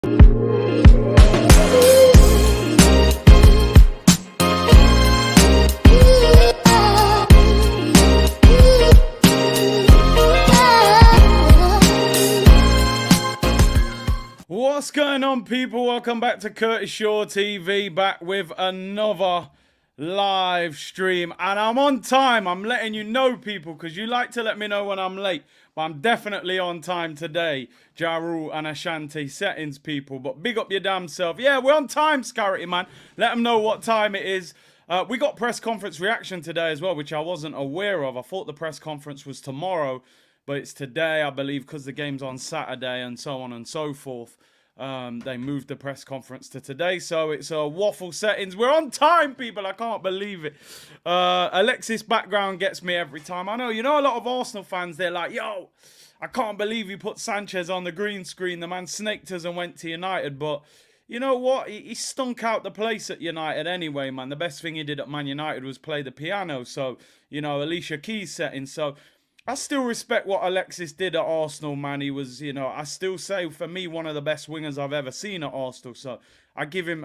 What's going on, people? Welcome back to Curtis Shaw TV, back with another live stream. And I'm on time. I'm letting you know, people, because you like to let me know when I'm late. But I'm definitely on time today. Jaru and Ashanti settings, people. But big up your damn self. Yeah, we're on time, Scarity, man. Let them know what time it is. We got press conference reaction today as well, which I wasn't aware of. I thought the press conference was tomorrow, but it's today, I believe, because the game's on Saturday and so on and so forth. They moved the press conference to today, so it's waffle settings. We're on time, people. I can't believe it. Alexis background gets me every time. I know, a lot of Arsenal fans, they're like, yo, I can't believe you put Sanchez on the green screen. The man snaked us and went to United, but you know what? He stunk out the place at United anyway, man. The best thing he did at Man United was play the piano, so, Alicia Keys settings, so I still respect what Alexis did at Arsenal, man. He was, I still say, for me, one of the best wingers I've ever seen at Arsenal. So I give him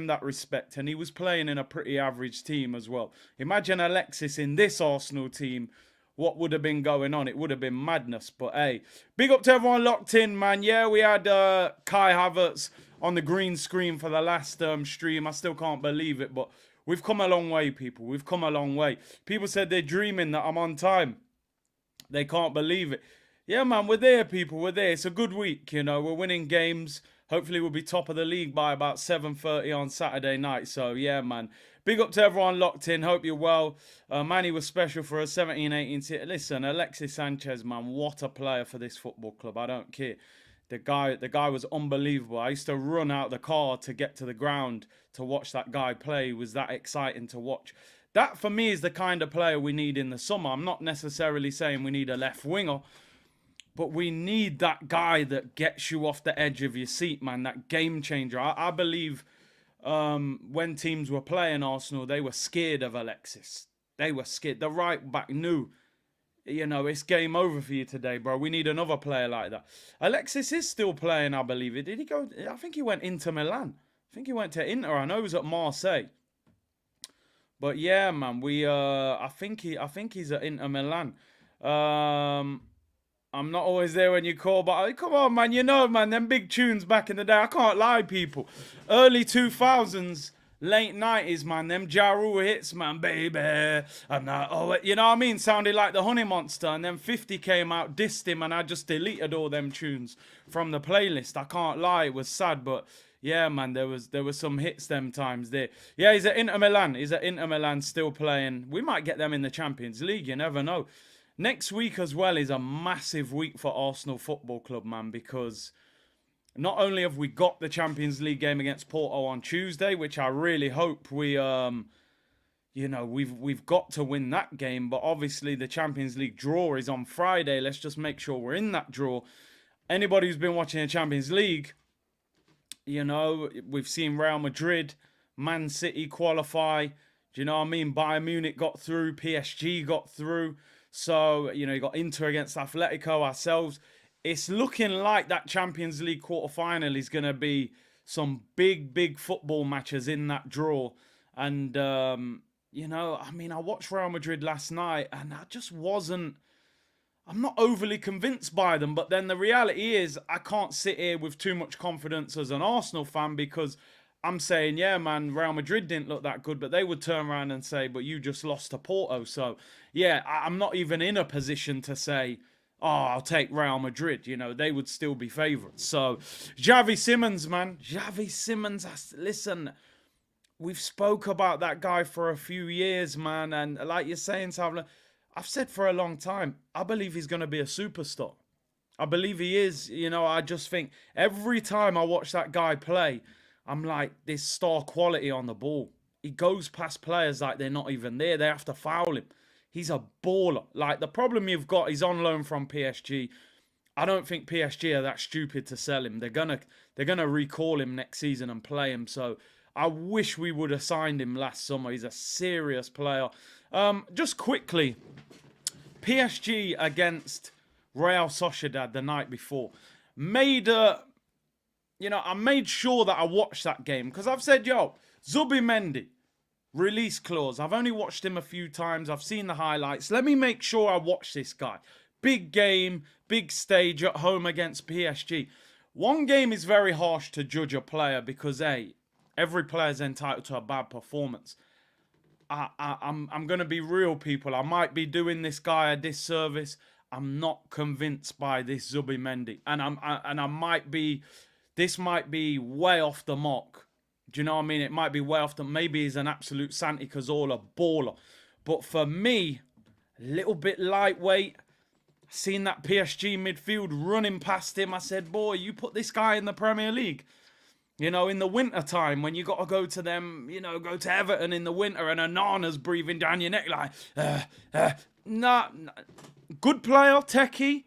that respect. And he was playing in a pretty average team as well. Imagine Alexis in this Arsenal team. What would have been going on? It would have been madness. But hey, big up to everyone locked in, man. Yeah, we had Kai Havertz on the green screen for the last stream. I still can't believe it. But we've come a long way, people. We've come a long way. People said they're dreaming that I'm on time. They can't believe it. Yeah, man, we're there, people. We're there. It's a good week, We're winning games. Hopefully, we'll be top of the league by about 7:30 on Saturday night. So, yeah, man. Big up to everyone locked in. Hope you're well. Manny was special for a 17-18. Listen, Alexis Sanchez, man, what a player for this football club. I don't care. The guy was unbelievable. I used to run out the car to get to the ground to watch that guy play. It was that exciting to watch. That, for me, is the kind of player we need in the summer. I'm not necessarily saying we need a left winger, but we need that guy that gets you off the edge of your seat, man, that game changer. I believe when teams were playing Arsenal, they were scared of Alexis. They were scared. The right back knew, it's game over for you today, bro. We need another player like that. Alexis is still playing, I believe. Did he go? I think he went into Milan. I think he went to Inter. I know he was at Marseille. But yeah, man, I think he's at Inter Milan. I'm not always there when you call, but come on, man, man, them big tunes back in the day. I can't lie, people. Early 2000s, late 90s, man, them Ja Rule hits, man, baby. I'm not, you know what I mean? Sounded like the Honey Monster, and then 50 came out, dissed him, and I just deleted all them tunes from the playlist. I can't lie, it was sad, but yeah, man, there was some hits them times there. Yeah, he's at Inter Milan. He's at Inter Milan still playing. We might get them in the Champions League. You never know. Next week as well is a massive week for Arsenal Football Club, man, because not only have we got the Champions League game against Porto on Tuesday, which I really hope we've got to win that game, but obviously the Champions League draw is on Friday. Let's just make sure we're in that draw. Anybody who's been watching the Champions League, we've seen Real Madrid, Man City qualify. Do you know what I mean? Bayern Munich got through. PSG got through. So, you got Inter against Atletico, ourselves. It's looking like that Champions League quarterfinal is going to be some big, big football matches in that draw. And, I watched Real Madrid last night and I just wasn't... I'm not overly convinced by them, but then the reality is I can't sit here with too much confidence as an Arsenal fan because I'm saying, yeah, man, Real Madrid didn't look that good, but they would turn around and say, but you just lost to Porto. So, yeah, I'm not even in a position to say, oh, I'll take Real Madrid. They would still be favourites. So, Xavi Simons, man. Xavi Simons, listen, we've spoke about that guy for a few years, man, and like you're saying, Savla, I've said for a long time, I believe he's going to be a superstar. I believe he is. I just think every time I watch that guy play, I'm like, this star quality on the ball. He goes past players like they're not even there. They have to foul him. He's a baller. Like, the problem you've got, he's on loan from PSG. I don't think PSG are that stupid to sell him. They're gonna recall him next season and play him. So I wish we would have signed him last summer. He's a serious player. Just quickly, PSG against Real Sociedad the night before made I made sure that I watched that game because I've said, yo, Zubimendi, release clause. I've only watched him a few times. I've seen the highlights. Let me make sure I watch this guy. Big game, big stage at home against PSG. One game is very harsh to judge a player because, hey, every player's entitled to a bad performance. I'm going to be real, people. I might be doing this guy a disservice. I'm not convinced by this Zubimendi. This might be way off the mark. Do you know what I mean? It might be way off the... Maybe he's an absolute Santi Cazorla baller. But for me, a little bit lightweight. Seen that PSG midfield running past him. I said, boy, you put this guy in the Premier League. In the winter time when you got to go to them, go to Everton in the winter and Onana's breathing down your neck like, nah. Good player, techie.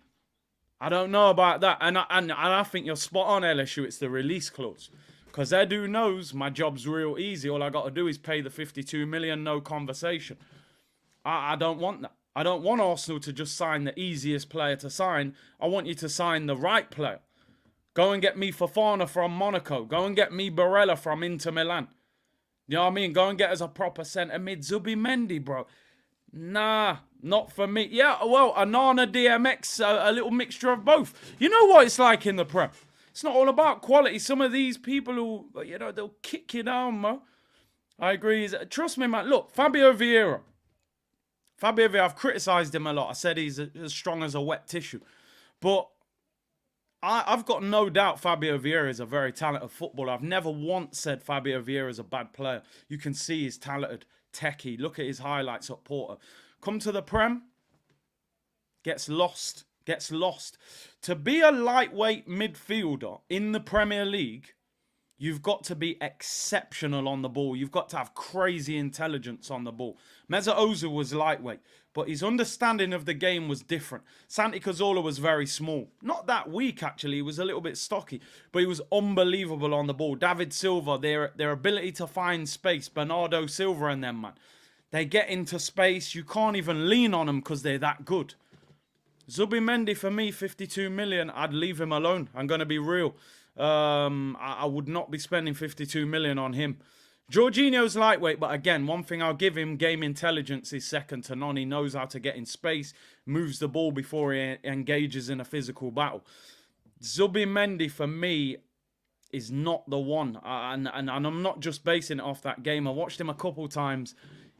I don't know about that. And I think you're spot on, LSU. It's the release clause. Because Edu knows my job's real easy. All I got to do is pay the 52 million, no conversation. I don't want that. I don't want Arsenal to just sign the easiest player to sign. I want you to sign the right player. Go and get me Fofana from Monaco. Go and get me Barella from Inter Milan. You know what I mean? Go and get us a proper centre mid. Zubimendi, bro. Nah, not for me. Yeah, well, Onana, DMX, a little mixture of both. You know what it's like in the Prem? It's not all about quality. Some of these people who, they'll kick you down, man. I agree. Trust me, man. Look, Fabio Vieira, I've criticised him a lot. I said he's as strong as a wet tissue. But I've got no doubt Fabio Vieira is a very talented footballer. I've never once said Fabio Vieira is a bad player. You can see he's talented, techie. Look at his highlights at Porto. Come to the Prem, gets lost. To be a lightweight midfielder in the Premier League, you've got to be exceptional on the ball. You've got to have crazy intelligence on the ball. Mesut Ozil was lightweight, but his understanding of the game was different. Santi Cazorla was very small. Not that weak, actually. He was a little bit stocky, but he was unbelievable on the ball. David Silva, their ability to find space. Bernardo Silva and them, man. They get into space. You can't even lean on them because they're that good. Zubimendi, for me, 52 million. I'd leave him alone. I'm going to be real. I would not be spending 52 million on him. Jorginho's lightweight, but again, one thing I'll give him, game intelligence is second to none. He knows how to get in space, moves the ball before he engages in a physical battle. Zubimendi, for me, is not the one. And I'm not just basing it off that game. I watched him a couple times.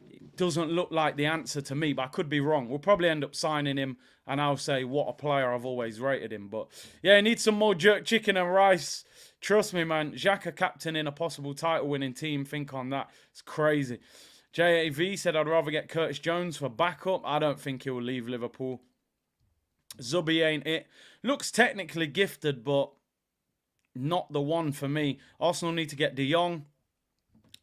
It doesn't look like the answer to me, but I could be wrong. We'll probably end up signing him, and I'll say, what a player, I've always rated him. But yeah, he needs some more jerk chicken and rice. Trust me, man. Xhaka captain in a possible title-winning team. Think on that. It's crazy. JAV said, I'd rather get Curtis Jones for backup. I don't think he'll leave Liverpool. Zubi ain't it. Looks technically gifted, but not the one for me. Arsenal need to get De Jong.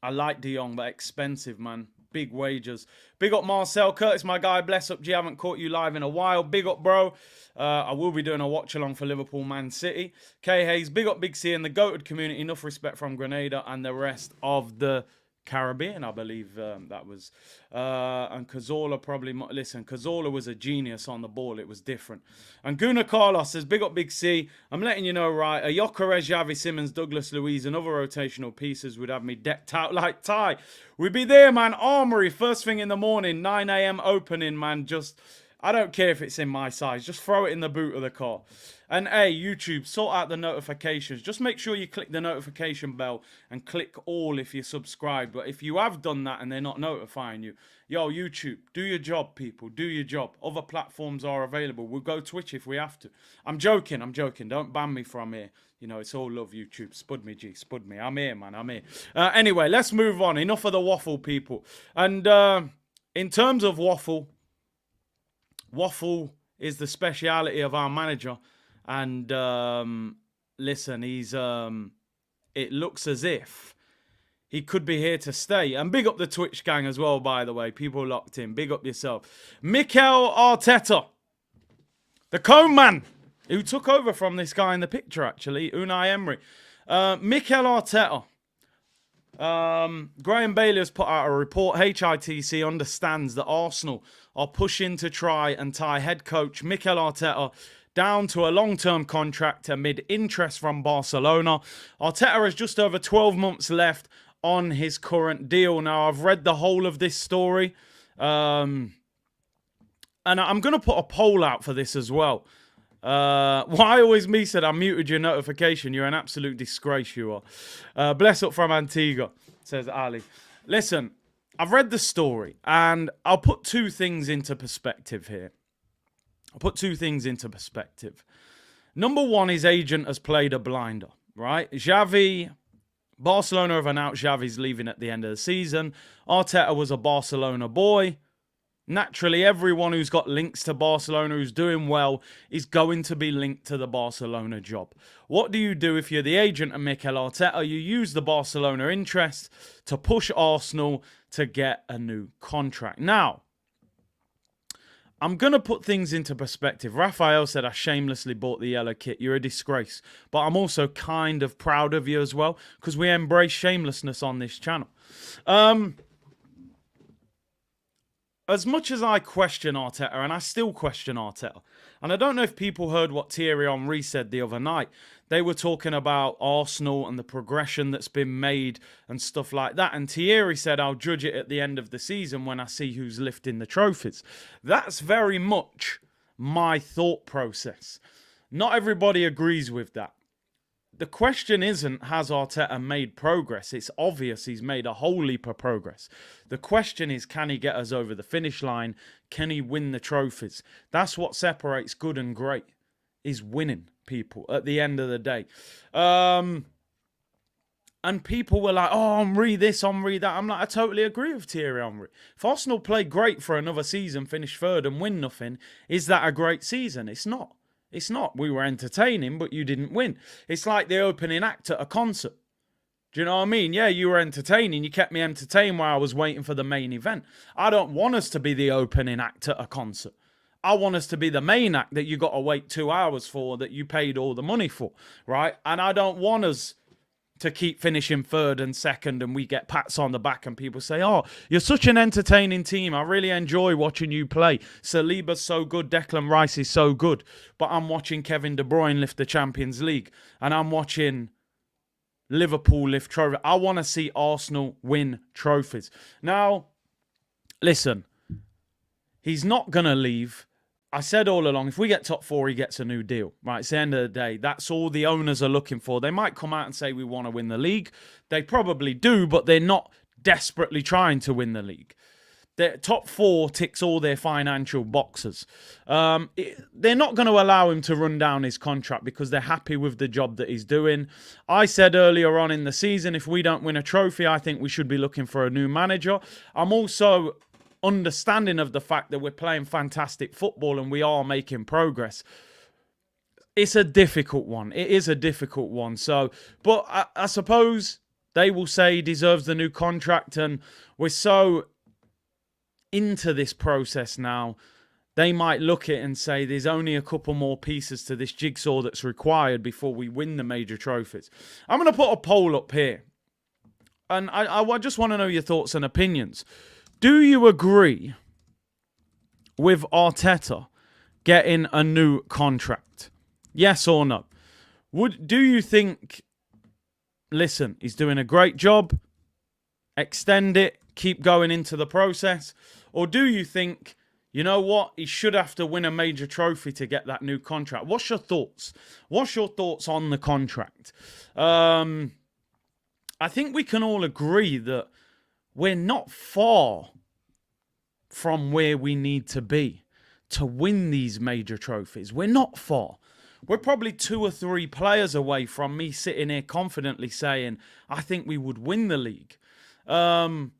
I like De Jong, but expensive, man. Big wages. Big up Marcel Curtis, my guy. Bless up, G. Haven't caught you live in a while. Big up, bro. I will be doing a watch along for Liverpool Man City. K Hayes, big up Big C and the GOATed community. Enough respect from Grenada and the rest of the Caribbean, I believe that was. And Cazorla probably... Listen, Cazorla was a genius on the ball. It was different. And Guna Carlos says, big up Big C. I'm letting you know, right, a Gyökeres, Xavi, Simmons, Douglas Luiz and other rotational pieces would have me decked out like Ty. We'd be there, man. Armory, first thing in the morning, 9 a.m. opening, man. Just... I don't care if it's in my size. Just throw it in the boot of the car. And hey, YouTube, sort out the notifications. Just make sure you click the notification bell and click all if you're subscribed. But if you have done that and they're not notifying you, yo, YouTube, do your job, people. Do your job. Other platforms are available. We'll go Twitch if we have to. I'm joking. Don't ban me from here. You know, it's all love, YouTube. Spud me, G. Spud me. I'm here, man. I'm here. Anyway, let's move on. Enough of the waffle, people. And in terms of waffle is the speciality of our manager. And listen, he's it looks as if he could be here to stay. And big up the Twitch gang as well, by the way. People locked in. Big up yourself. Mikel Arteta, the cone man, who took over from this guy in the picture, actually, Unai Emery. Mikel Arteta. Graham Bailey has put out a report. HITC understands that Arsenal are pushing to try and tie head coach Mikel Arteta down to a long-term contract amid interest from Barcelona. Arteta has just over 12 months left on his current deal. Now, I've read the whole of this story. And I'm going to put a poll out for this as well. Why always me said I muted your notification. You're an absolute disgrace, you are. Bless up from Antigua, says Ali. Listen, I've read the story, and I'll put two things into perspective here. Number one, his agent has played a blinder, right? Xavi, Barcelona have announced Xavi's leaving at the end of the season. Arteta was a Barcelona boy. Naturally, everyone who's got links to Barcelona, who's doing well, is going to be linked to the Barcelona job. What do you do if you're the agent of Mikel Arteta? You use the Barcelona interest to push Arsenal to get a new contract. Now, I'm going to put things into perspective. Raphael said, I shamelessly bought the yellow kit. You're a disgrace. But I'm also kind of proud of you as well, because we embrace shamelessness on this channel. As much as I question Arteta, and I still question Arteta, and I don't know if people heard what Thierry Henry said the other night. They were talking about Arsenal and the progression that's been made and stuff like that. And Thierry said, I'll judge it at the end of the season when I see who's lifting the trophies. That's very much my thought process. Not everybody agrees with that. The question isn't, has Arteta made progress? It's obvious he's made a whole heap of progress. The question is, can he get us over the finish line? Can he win the trophies? That's what separates good and great, is winning, people, at the end of the day. And people were like, oh, Henry this, Henry that. I'm like, I totally agree with Thierry Henry. If Arsenal play great for another season, finish third and win nothing, is that a great season? It's not. It's not. We were entertaining, but you didn't win. It's like the opening act at a concert. Do you know what I mean? Yeah, you were entertaining. You kept me entertained while I was waiting for the main event. I don't want us to be the opening act at a concert. I want us to be the main act that you got to wait 2 hours for, that you paid all the money for, right? And I don't want us to keep finishing third and second and we get pats on the back and people say, oh, you're such an entertaining team. I really enjoy watching you play. Saliba's so good. Declan Rice is so good. But I'm watching Kevin De Bruyne lift the Champions League and I'm watching Liverpool lift trophies. I want to see Arsenal win trophies. Now, listen, he's not going to leave. I said all along, if we get top four, he gets a new deal. Right, it's the end of the day. That's all the owners are looking for. They might come out and say we want to win the league. They probably do, but they're not desperately trying to win the league. Their top four ticks all their financial boxes. They're not going to allow him to run down his contract because they're happy with the job that he's doing. I said earlier on in the season, if we don't win a trophy, I think we should be looking for a new manager. I'm also understanding of the fact that we're playing fantastic football and we are making progress. It's a difficult one. It is a difficult one. So, but I suppose they will say he deserves the new contract, and we're so into this process now, they might look at it and say there's only a couple more pieces to this jigsaw that's required before we win the major trophies. I'm going to put a poll up here, and I just want to know your thoughts and opinions. Do you agree with Arteta getting a new contract? Yes or no? Do you think, listen, he's doing a great job, extend it, keep going into the process? Or do you think, you know what, he should have to win a major trophy to get that new contract? What's your thoughts? What's your thoughts on the contract? I think we can all agree that we're not far from where we need to be to win these major trophies. We're not far. We're probably 2 or 3 players away from me sitting here confidently saying, I think we would win the league. But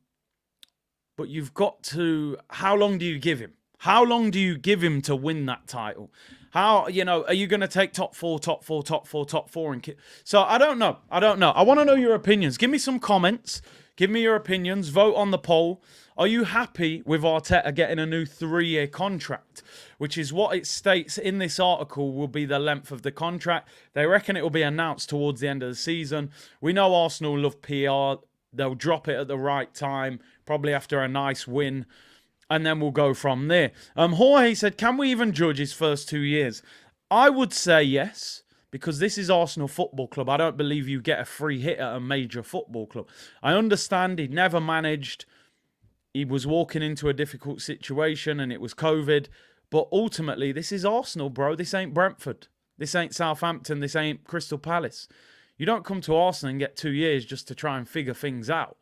you've got to, how long do you give him? How long do you give him to win that title? How, you know, are you going to take top four? And so I don't know. I want to know your opinions. Give me some comments. Give me your opinions. Vote on the poll. Are you happy with Arteta getting a new 3-year contract? Which is what it states in this article will be the length of the contract. They reckon it will be announced towards the end of the season. We know Arsenal love PR. They'll drop it at the right time, probably after a nice win. And then we'll go from there. Jorge said, can we even judge his first 2 years? I would say yes, because this is Arsenal Football Club. I don't believe you get a free hit at a major football club. I understand he'd never managed. He was walking into a difficult situation and it was COVID. But ultimately, this is Arsenal, bro. This ain't Brentford. This ain't Southampton. This ain't Crystal Palace. You don't come to Arsenal and get 2 years just to try and figure things out.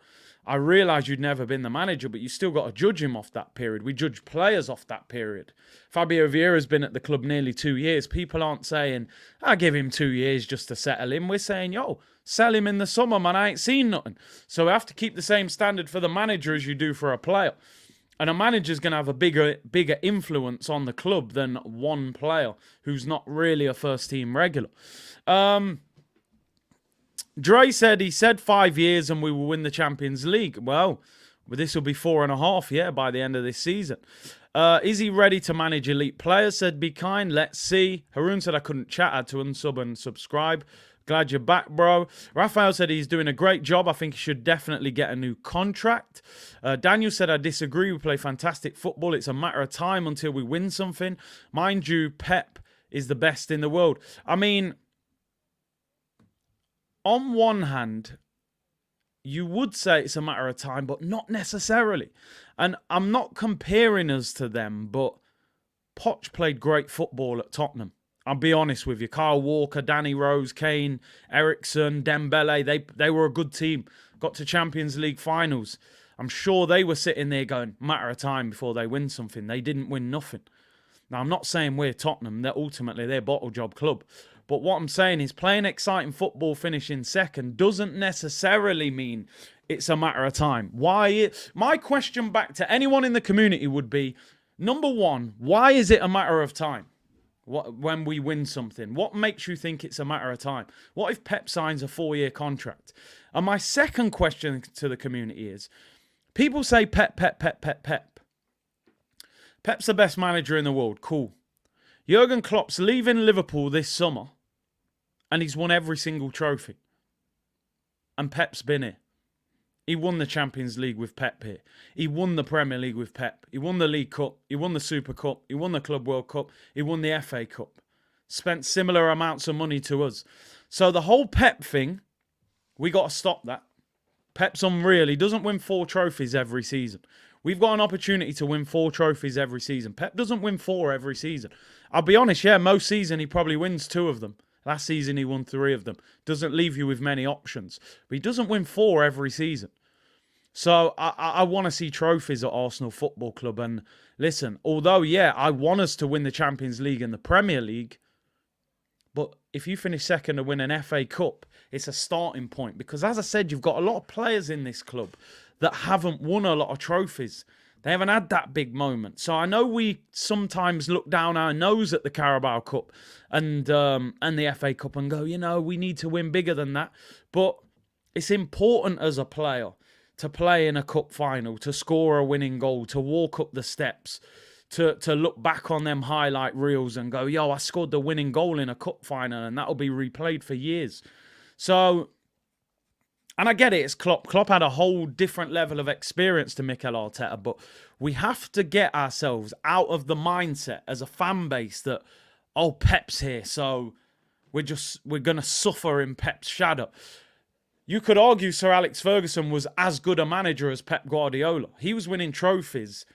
I realise you'd never been the manager, but you still got to judge him off that period. We judge players off that period. Fabio Vieira's been at the club nearly 2 years. People aren't saying, I give him 2 years just to settle in. We're saying, yo, sell him in the summer, man. I ain't seen nothing. So we have to keep the same standard for the manager as you do for a player. And a manager's going to have a bigger influence on the club than one player who's not really a first-team regular. Dre said he said 5 years and we will win the Champions League. Well, this will be 4.5, yeah, by the end of this season. Is he ready to manage elite players? Said be kind. Let's see. Haroon said I couldn't chat. I had to unsub and subscribe. Glad you're back, bro. Raphael said he's doing a great job. I think he should definitely get a new contract. Daniel said, I disagree. We play fantastic football. It's a matter of time until we win something. Mind you, Pep is the best in the world. I mean, on one hand, you would say it's a matter of time, but not necessarily. And I'm not comparing us to them, but Poch played great football at Tottenham. I'll be honest with you. Kyle Walker, Danny Rose, Kane, Eriksson, Dembele, they were a good team. Got to Champions League finals. I'm sure they were sitting there going, matter of time before they win something. They didn't win nothing. Now, I'm not saying we're Tottenham. They're bottle job club. But what I'm saying is playing exciting football, finishing second, doesn't necessarily mean it's a matter of time. My question back to anyone in the community would be, number one, why is it a matter of time? When we win something, what makes you think it's a matter of time? What if Pep signs a 4-year contract? And my second question to the community is, people say Pep. Pep's the best manager in the world. Cool. Jurgen Klopp's leaving Liverpool this summer and he's won every single trophy. And Pep's been here. He won the Champions League with Pep here. He won the Premier League with Pep. He won the League Cup. He won the Super Cup. He won the Club World Cup. He won the FA Cup. Spent similar amounts of money to us. So the whole Pep thing, we got to stop that. Pep's unreal. He doesn't win 4 trophies every season. We've got an opportunity to win 4 trophies every season. Pep doesn't win 4 every season. I'll be honest, yeah, most season he probably wins 2 of them. Last season he won 3 of them. Doesn't leave you with many options. But he doesn't win 4 every season. So I want to see trophies at Arsenal Football Club. And listen, although, yeah, I want us to win the Champions League and the Premier League, but if you finish second and win an FA Cup, it's a starting point. Because as I said, you've got a lot of players in this club that haven't won a lot of trophies. They haven't had that big moment. So I know we sometimes look down our nose at the Carabao Cup and the FA Cup and go, you know, we need to win bigger than that. But it's important as a player to play in a cup final, to score a winning goal, to walk up the steps, to look back on them highlight reels and go, yo, I scored the winning goal in a cup final, and that'll be replayed for years. So, and I get it, it's Klopp. Klopp had a whole different level of experience to Mikel Arteta, but we have to get ourselves out of the mindset as a fan base that, oh, Pep's here, so we're going to suffer in Pep's shadow. You could argue Sir Alex Ferguson was as good a manager as Pep Guardiola. He was winning trophies,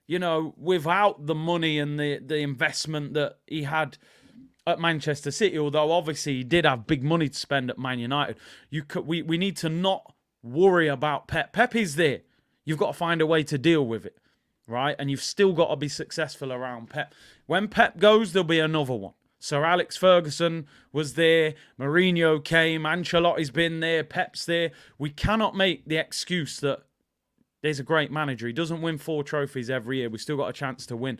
you know, without the money and the investment that he had at Manchester City, although obviously he did have big money to spend at Man United. We need to not worry about Pep. Pep is there. You've got to find a way to deal with it, right? And you've still got to be successful around Pep. When Pep goes, there'll be another one. Sir Alex Ferguson was there, Mourinho came, Ancelotti's been there, Pep's there. We cannot make the excuse that there's a great manager. He doesn't win 4 trophies every year. We've still got a chance to win.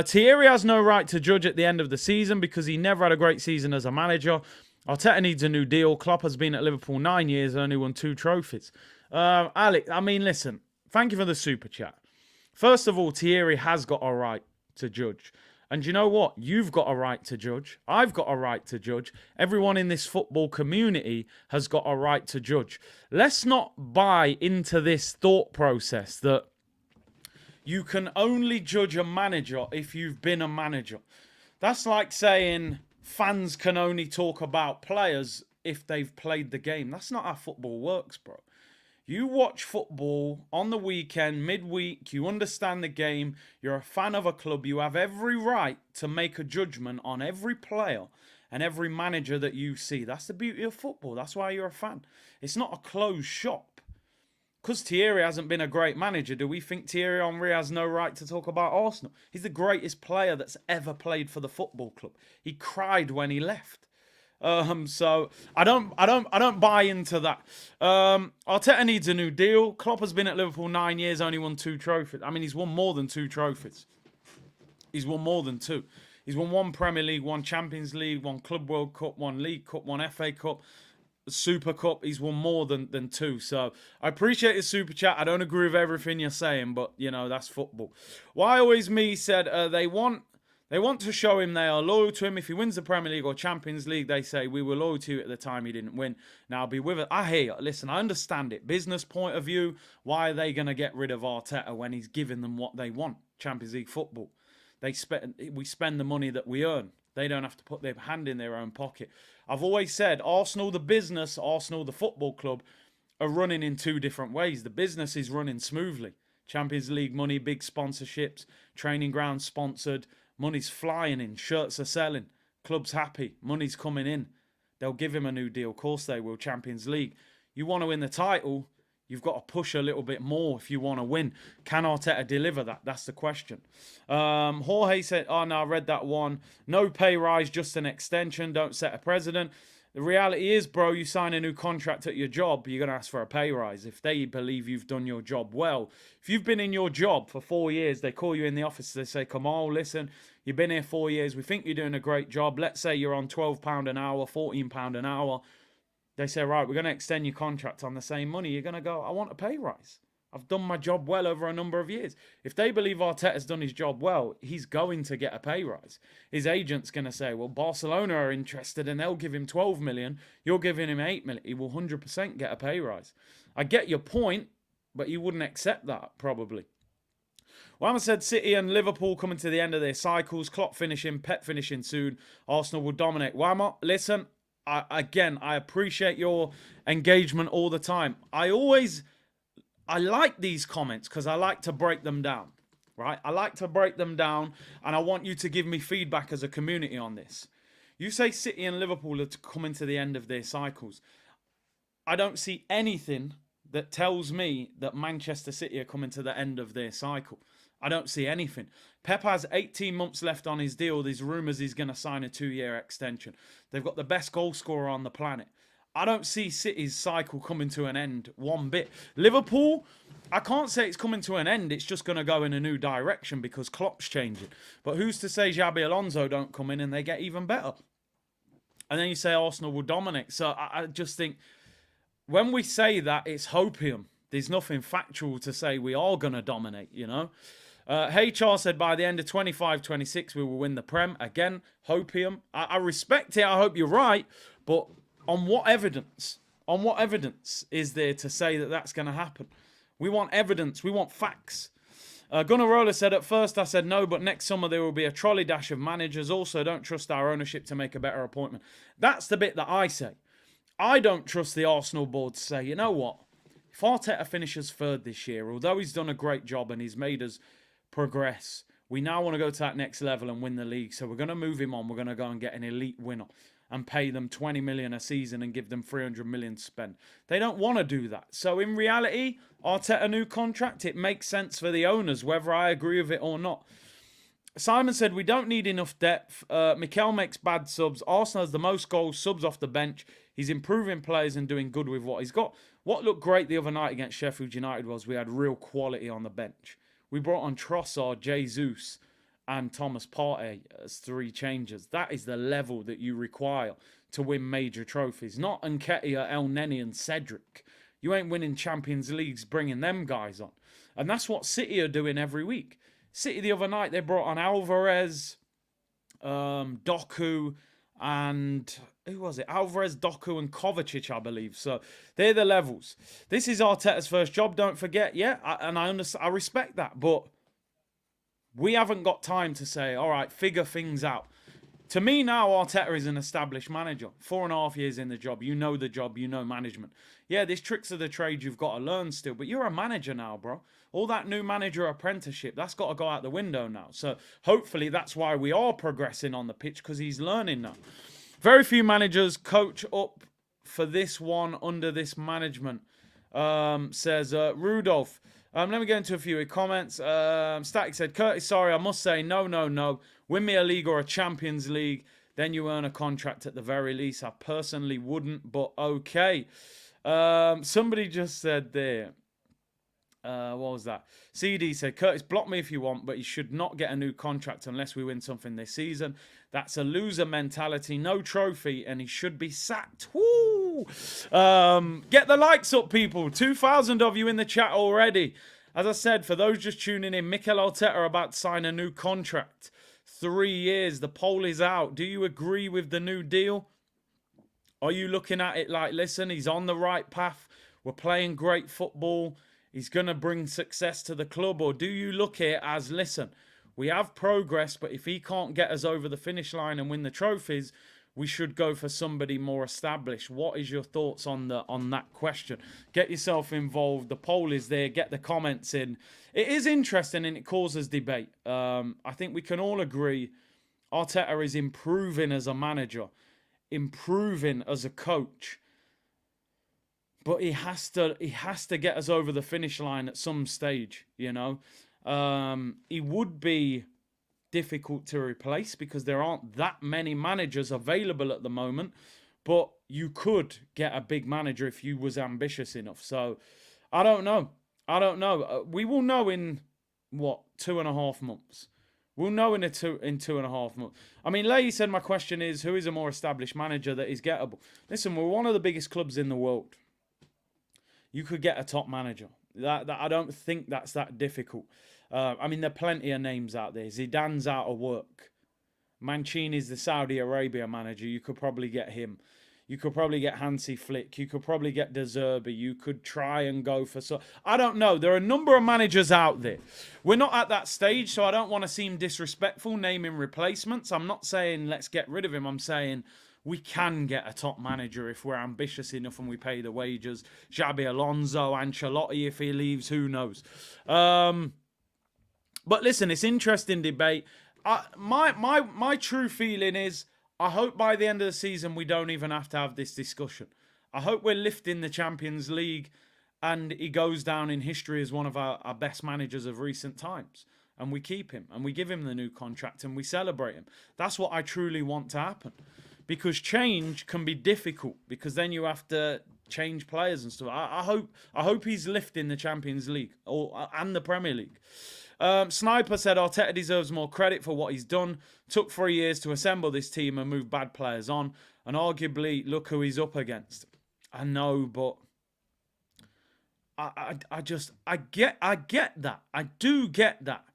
Thierry has no right to judge at the end of the season because he never had a great season as a manager. Arteta needs a new deal. Klopp has been at Liverpool 9 years and only won 2 trophies. Alex, I mean, listen, thank you for the super chat. First of all, Thierry has got a right to judge. And you know what? You've got a right to judge. I've got a right to judge. Everyone in this football community has got a right to judge. Let's not buy into this thought process that you can only judge a manager if you've been a manager. That's like saying fans can only talk about players if they've played the game. That's not how football works, bro. You watch football on the weekend, midweek, you understand the game, you're a fan of a club, you have every right to make a judgment on every player and every manager that you see. That's the beauty of football. That's why you're a fan. It's not a closed shop. Because Thierry hasn't been a great manager, do we think Thierry Henry has no right to talk about Arsenal? He's the greatest player that's ever played for the football club. He cried when he left. So I don't buy into that. Arteta needs a new deal. Klopp has been at Liverpool 9 years, only won 2 trophies. I mean, he's won more than 2 trophies. He's won more than 2. He's won 1 Premier League, 1 Champions League, 1 Club World Cup, 1 League Cup, 1 FA Cup, Super Cup. He's won more than 2. So I appreciate his super chat. I don't agree with everything you're saying, but you know, that's football. Why always me said they want to show him they are loyal to him. If he wins the Premier League or Champions League, they say, we were loyal to you at the time he didn't win. Now be with it. I hear you. Listen, I understand it. Business point of view, why are they going to get rid of Arteta when he's giving them what they want? Champions League football. We spend the money that we earn. They don't have to put their hand in their own pocket. I've always said, Arsenal the business, Arsenal the football club, are running in 2 different ways. The business is running smoothly. Champions League money, big sponsorships, training grounds sponsored, money's flying in, shirts are selling, club's happy, money's coming in. They'll give him a new deal. Of course they will. Champions League. You want to win the title, you've got to push a little bit more if you want to win. Can Arteta deliver that? That's the question. Jorge said, oh no, I read that one. No pay rise, just an extension. Don't set a precedent. The reality is, bro, you sign a new contract at your job, you're going to ask for a pay rise. If they believe you've done your job well. If you've been in your job for 4 years, they call you in the office, they say, Kamal, listen, you've been here 4 years, we think you're doing a great job. Let's say you're on £12 an hour, £14 an hour. They say, right, we're going to extend your contract on the same money. You're going to go, I want a pay rise. I've done my job well over a number of years. If they believe Arteta's done his job well, he's going to get a pay rise. His agent's going to say, well, Barcelona are interested and they'll give him 12 million. You're giving him 8 million. He will 100% get a pay rise. I get your point, but you wouldn't accept that, probably. Well, I said City and Liverpool coming to the end of their cycles. Klopp finishing, Pep finishing soon. Arsenal will dominate. Whammer, listen, I appreciate your engagement all the time. I like these comments because I like to break them down, right? I like to break them down, and I want you to give me feedback as a community on this. You say City and Liverpool are coming to the end of their cycles. I don't see anything that tells me that Manchester City are coming to the end of their cycle. I don't see anything. Pep has 18 months left on his deal. There's rumours he's going to sign a 2-year extension. They've got the best goal scorer on the planet. I don't see City's cycle coming to an end one bit. Liverpool, I can't say it's coming to an end. It's just going to go in a new direction because Klopp's changing. But who's to say Xabi Alonso don't come in and they get even better? And then you say Arsenal will dominate. So I just think when we say that, it's hopium. There's nothing factual to say we are going to dominate, you know. HR said by the end of 25-26 we will win the Prem. Again, hopium. I respect it. I hope you're right. But on what evidence? On what evidence is there to say that that's going to happen? We want evidence. We want facts. Gunnarola said, at first I said no, but next summer there will be a trolley dash of managers. Also, don't trust our ownership to make a better appointment. That's the bit that I say. I don't trust the Arsenal board to say, you know what? If Arteta finishes 3rd this year, although he's done a great job and he's made us progress, we now want to go to that next level and win the league. So we're going to move him on. We're going to go and get an elite winner and pay them 20 million a season and give them 300 million to spend. They don't want to do that. So in reality, Arteta new contract, it makes sense for the owners, whether I agree with it or not. Simon said, we don't need enough depth. Mikel makes bad subs. Arsenal has the most goals, subs off the bench. He's improving players and doing good with what he's got. What looked great the other night against Sheffield United was we had real quality on the bench. We brought on Trossard, Jesus, and Thomas Partey as 3 changes. That is the level that you require to win major trophies. Not Nketiah, El Neni, and Cedric. You ain't winning Champions Leagues bringing them guys on. And that's what City are doing every week. City the other night, they brought on Alvarez, Doku, and who was it? Alvarez, Doku, and Kovacic, I believe. So they're the levels. This is Arteta's first job, don't forget. Yeah, I respect that. But we haven't got time to say, all right, figure things out. To me now, Arteta is an established manager. 4.5 years in the job. You know the job. You know management. Yeah, there's tricks of the trade you've got to learn still. But you're a manager now, bro. All that new manager apprenticeship, that's got to go out the window now. So hopefully that's why we are progressing on the pitch, because he's learning now. Very few managers coach up for this one under this management, says Rudolph. Let me get into a few comments. Static said, Curtis, sorry, I must say, no. Win me a league or a Champions League, then you earn a contract at the very least. I personally wouldn't, but okay. Somebody just said there, what was that? CD said, Curtis, block me if you want, but you should not get a new contract unless we win something this season. That's a loser mentality, no trophy, and he should be sacked. Woo! Get the likes up, people. 2,000 of you in the chat already. As I said, for those just tuning in, Mikel Arteta about to sign a new contract. 3 years. The poll is out. Do you agree with the new deal? Are you looking at it like, listen, he's on the right path. We're playing great football. He's going to bring success to the club. Or do you look at it as, listen, we have progress, but if he can't get us over the finish line and win the trophies, we should go for somebody more established. What is your thoughts on that question? Get yourself involved. The poll is there. Get the comments in. It is interesting and it causes debate. I think we can all agree Arteta is improving as a manager, improving as a coach. But he has to get us over the finish line at some stage, you know. He would be difficult to replace because there aren't that many managers available at the moment. But you could get a big manager if you was ambitious enough. So, I don't know. We will know in, 2.5 months. We'll know in 2.5 months. I mean, Leahy said, my question is, who is a more established manager that is gettable? Listen, we're one of the biggest clubs in the world. You could get a top manager. That I don't think that's that difficult. I mean, there are plenty of names out there. Zidane's out of work. Mancini's the Saudi Arabia manager. You could probably get him. You could probably get Hansi Flick. You could probably get De Zerbi. You could try and go for... I don't know. There are a number of managers out there. We're not at that stage, so I don't want to seem disrespectful naming replacements. I'm not saying let's get rid of him. I'm saying we can get a top manager if we're ambitious enough and we pay the wages. Xabi Alonso, Ancelotti, if he leaves, who knows? But listen, it's interesting debate. My true feeling is I hope by the end of the season we don't even have to have this discussion. I hope we're lifting the Champions League and he goes down in history as one of our best managers of recent times. And we keep him and we give him the new contract and we celebrate him. That's what I truly want to happen. Because change can be difficult because then you have to change players and stuff. I hope he's lifting the Champions League and the Premier League. Sniper said Arteta deserves more credit for what he's done. Took 3 years to assemble this team and move bad players on. And arguably, look who he's up against. I know, but I get that. I do get that.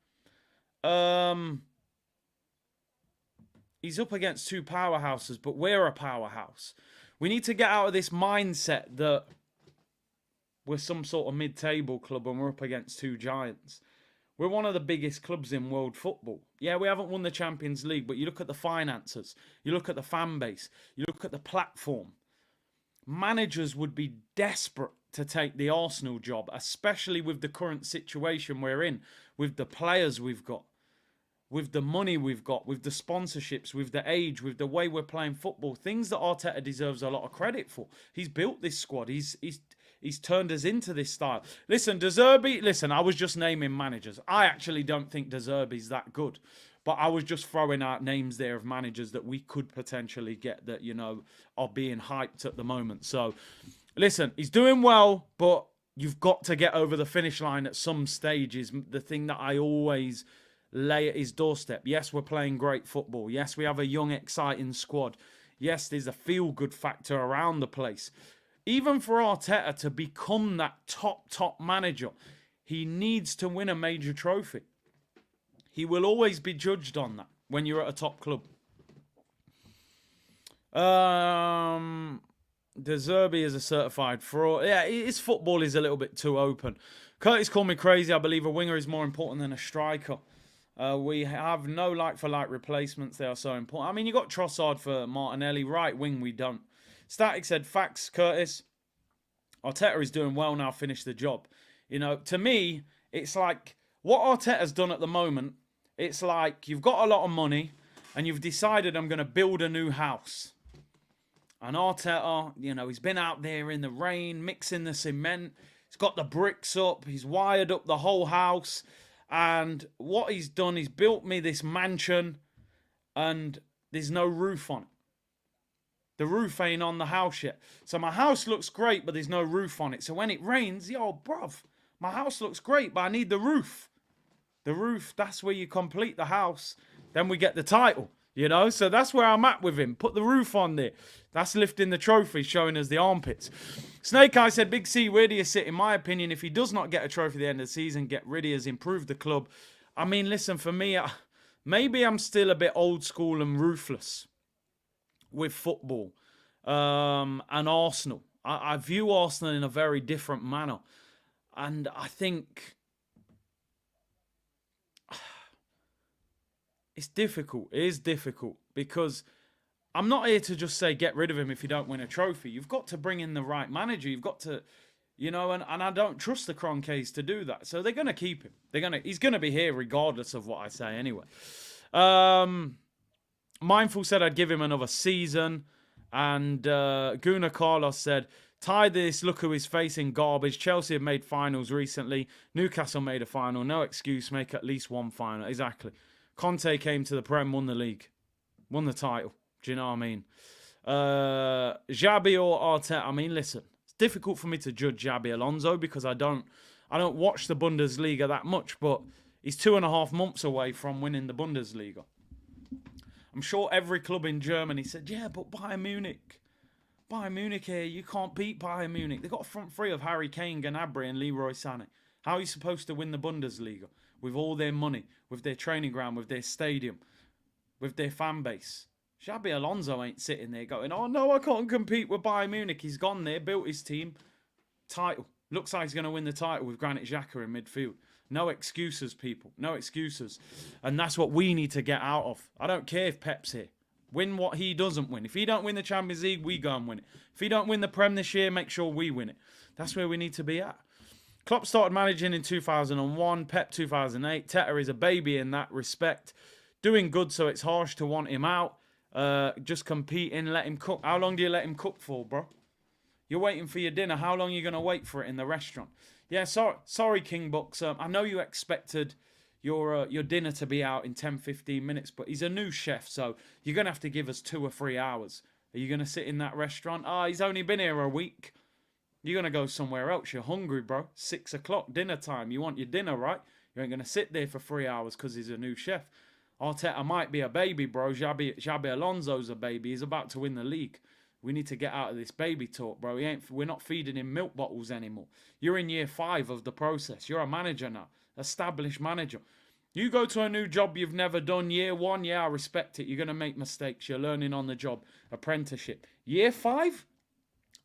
He's up against two powerhouses, but we're a powerhouse. We need to get out of this mindset that we're some sort of mid-table club and we're up against two giants. We're one of the biggest clubs in world football. Yeah, we haven't won the Champions League, but you look at the finances, you look at the fan base, you look at the platform. Managers would be desperate to take the Arsenal job, especially with the current situation we're in, with the players we've got, with the money we've got, with the sponsorships, with the age, with the way we're playing football. Things that Arteta deserves a lot of credit for. He's built this squad. He's turned us into this style. Listen, De Zerbi, I was just naming managers. I actually don't think De Zerbi's that good. But I was just throwing out names there of managers that we could potentially get that, are being hyped at the moment. So, listen, he's doing well, but you've got to get over the finish line at some stage is the thing that I always lay at his doorstep. Yes, we're playing great football. Yes, we have a young, exciting squad. Yes, there's a feel-good factor around the place. Even for Arteta to become that top manager, he needs to win a major trophy. He will always be judged on that when you're at a top club. De Zerbi is a certified fraud. Yeah, his football is a little bit too open. Curtis called me crazy. I believe a winger is more important than a striker. We have no like-for-like replacements. They are so important. I mean, you got Trossard for Martinelli. Right wing, we don't. Static said, facts, Curtis. Arteta is doing well now. Finish the job. You know, to me, it's like what Arteta's done at the moment. It's like you've got a lot of money and you've decided I'm going to build a new house. And Arteta, you know, he's been out there in the rain, mixing the cement. He's got the bricks up. He's wired up the whole house. And what he's done, he's built me this mansion and there's no roof on it. The roof ain't on the house yet. So my house looks great, but there's no roof on it. So when it rains, yo, bruv, my house looks great, but I need the roof. The roof, that's where you complete the house. Then we get the title, you know? So that's where I'm at with him. Put the roof on there. That's lifting the trophy, showing us the armpits. Snake Eye said, Big C, where do you sit? In my opinion, if he does not get a trophy at the end of the season, get rid. He has improved the club. I mean, listen, for me, maybe I'm still a bit old school and ruthless with football and Arsenal. I view Arsenal in a very different manner. And I think it's difficult. It is difficult because I'm not here to just say get rid of him if you don't win a trophy. You've got to bring in the right manager. You've got to, you know, and I don't trust the Kroenkes to do that. So they're going to keep him. He's going to be here regardless of what I say anyway. Mindful said I'd give him another season. And Guna Carlos said, tie this, look who is facing garbage. Chelsea have made finals recently. Newcastle made a final. No excuse, make at least one final. Exactly. Conte came to the Prem, won the league. Won the title. Do you know what I mean? Xabi or Arteta. I mean, listen, it's difficult for me to judge Xabi Alonso because I don't watch the Bundesliga that much, but he's 2.5 months away from winning the Bundesliga. I'm sure every club in Germany said, yeah, but Bayern Munich here, you can't beat Bayern Munich. They've got a front three of Harry Kane, Gnabry and Leroy Sané. How are you supposed to win the Bundesliga? With all their money, with their training ground, with their stadium, with their fan base. Xabi Alonso ain't sitting there going, oh no, I can't compete with Bayern Munich. He's gone there, built his team, title. Looks like he's going to win the title with Granit Xhaka in midfield. No excuses, people. No excuses. And that's what we need to get out of. I don't care if Pep's here. Win what he doesn't win. If he don't win the Champions League, we go and win it. If he don't win the Prem this year, make sure we win it. That's where we need to be at. Klopp started managing in 2001. Pep 2008. Teta is a baby in that respect. Doing good, so it's harsh to want him out. Just competing, let him cook. How long do you let him cook for, bro? You're waiting for your dinner. How long are you going to wait for it in the restaurant? Yeah, sorry, King Bucks. I know you expected your dinner to be out in 10, 15 minutes, but he's a new chef, so you're going to have to give us 2 or 3 hours. Are you going to sit in that restaurant? He's only been here a week. You're going to go somewhere else. You're hungry, bro. 6 o'clock, dinner time. You want your dinner, right? You ain't going to sit there for 3 hours because he's a new chef. Arteta might be a baby, bro. Xabi Alonso's a baby. He's about to win the league. We need to get out of this baby talk, bro. We're not feeding him milk bottles anymore. You're in year 5 of the process. You're a manager now. Established manager. You go to a new job you've never done. Year 1, yeah, I respect it. You're going to make mistakes. You're learning on the job. Apprenticeship. Year 5?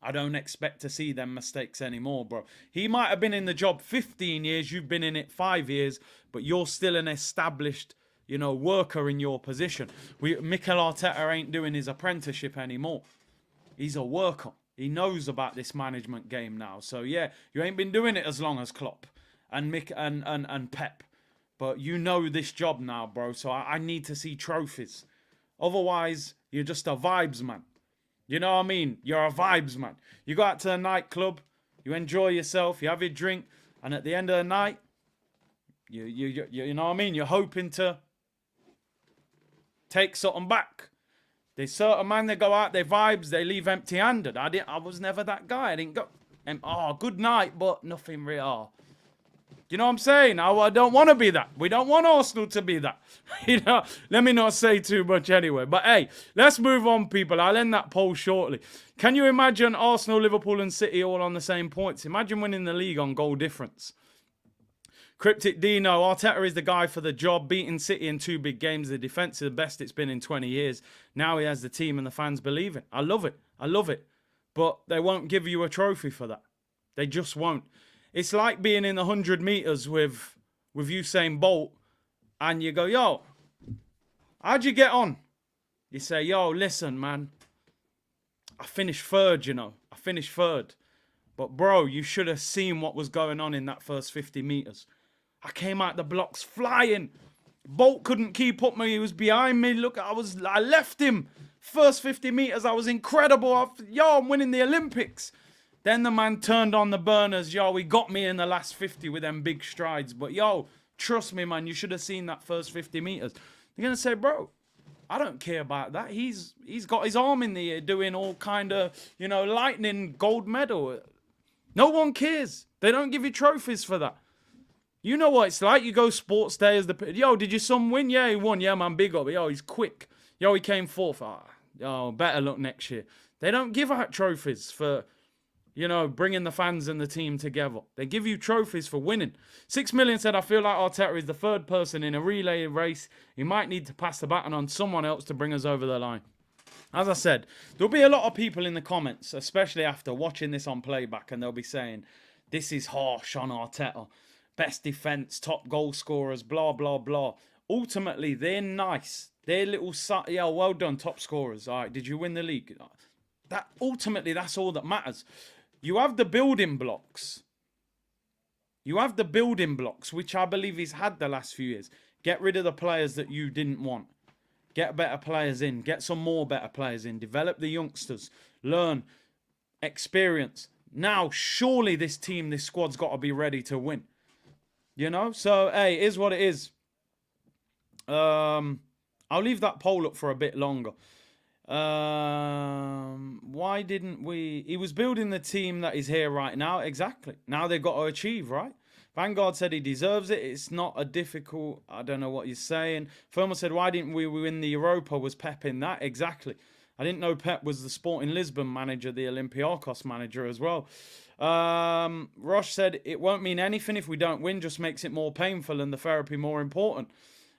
I don't expect to see them mistakes anymore, bro. He might have been in the job 15 years. You've been in it 5 years. But you're still an established, you know, worker in your position. Mikel Arteta ain't doing his apprenticeship anymore. He's a worker. He knows about this management game now. So, yeah, you ain't been doing it as long as Klopp and Mick and Pep. But you know this job now, bro. So I need to see trophies. Otherwise, you're just a vibes man. You know what I mean? You're a vibes man. You go out to a nightclub, you enjoy yourself, you have your drink, and at the end of the night, you know what I mean? You're hoping to take something back. There's certain man, they go out, they vibes, they leave empty-handed. I was never that guy. I didn't go, good night, but nothing real. You know what I'm saying? I don't want to be that. We don't want Arsenal to be that. You know, let me not say too much anyway. But hey, let's move on, people. I'll end that poll shortly. Can you imagine Arsenal, Liverpool and City all on the same points? Imagine winning the league on goal difference. Cryptic Dino, Arteta is the guy for the job. Beating City in 2 big games. The defence is the best it's been in 20 years. Now he has the team and the fans believe it. I love it. I love it. But they won't give you a trophy for that. They just won't. It's like being in the 100 metres with Usain Bolt and you go, yo, how'd you get on? You say, yo, listen, man, I finished third, you know. I finished third. But, bro, you should have seen what was going on in that first 50 meters. I came out the blocks flying. Bolt couldn't keep up me. He was behind me. Look, I left him. First 50 meters, I was incredible. I'm winning the Olympics. Then the man turned on the burners. Yo, he got me in the last 50 with them big strides. But, yo, trust me, man, you should have seen that first 50 meters. You're going to say, bro, I don't care about that. He's got his arm in the air doing all kind of, lightning gold medal. No one cares. They don't give you trophies for that. You know what it's like. You go sports day as yo, did your son win? Yeah, he won. Yeah, man, big up. Yo, he's quick. Yo, he came fourth. Better luck next year. They don't give out trophies for, bringing the fans and the team together. They give you trophies for winning. 6 million said, I feel like Arteta is the third person in a relay race. He might need to pass the baton on someone else to bring us over the line. As I said, there'll be a lot of people in the comments, especially after watching this on playback, and they'll be saying, this is harsh on Arteta. Best defence, top goal scorers, blah, blah, blah. Ultimately, they're nice. They're little, well done, top scorers. All right, did you win the league? Ultimately, that's all that matters. You have the building blocks. Which I believe he's had the last few years. Get rid of the players that you didn't want. Get better players in. Get some more better players in. Develop the youngsters. Learn. Experience. Now, surely this squad's got to be ready to win. So, hey, it is what it is. I'll leave that poll up for a bit longer. Why didn't we... He was building the team that is here right now. Exactly. Now they've got to achieve, right? Vanguard said he deserves it. It's not a difficult... I don't know what you're saying. Firma said, why didn't we win the Europa? Was Pep in that? Exactly. I didn't know Pep was the Sporting Lisbon manager, the Olympiacos manager as well. Rosh said, it won't mean anything if we don't win. Just makes it more painful and the therapy more important.